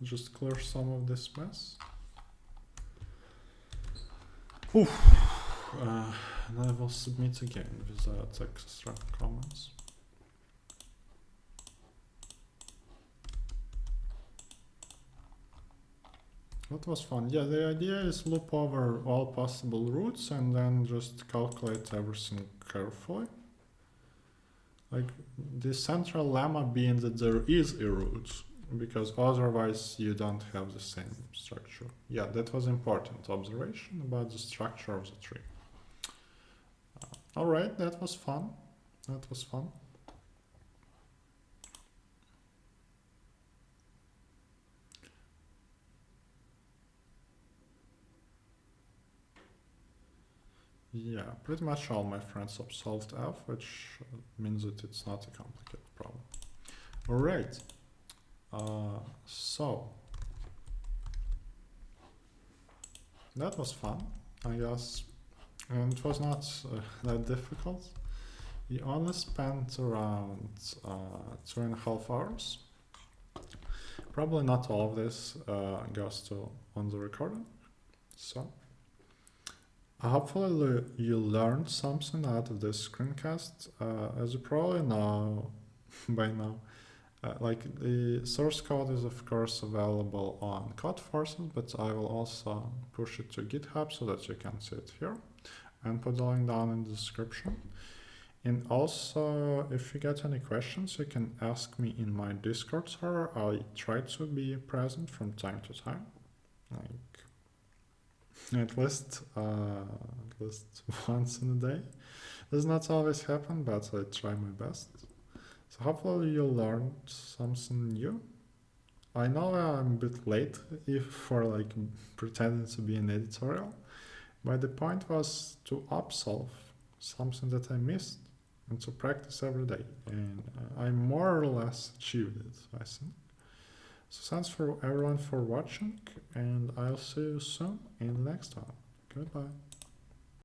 Just clear some of this mess. Oof. And I will submit again without extra comments. That was fun. Yeah, the idea is loop over all possible routes and then just calculate everything carefully. Like the central lemma being that there is a root, because otherwise you don't have the same structure. Yeah, that was important observation about the structure of the tree. All right, that was fun. That was fun. Yeah, pretty much all my friends upsolved F, which means that it's not a complicated problem. All right. So that was fun, I guess, and it was not that difficult. We only spent around 2.5 hours. Probably not all of this goes to on the recording. So hopefully you learned something out of this screencast. As you probably know by now, like the source code is of course available on Codeforces, but I will also push it to GitHub so that you can see it here and put the link down in the description. And also, if you get any questions, you can ask me in my Discord server. I try to be present from time to time, like at least once in a day. Does not always happen, but I try my best. So hopefully you learned something new. I know I'm a bit late for like pretending to be an editorial, but the point was to upsolve something that I missed and to practice every day, and I more or less achieved it, I think. So thanks for everyone for watching, and I'll see you soon in the next one. Goodbye.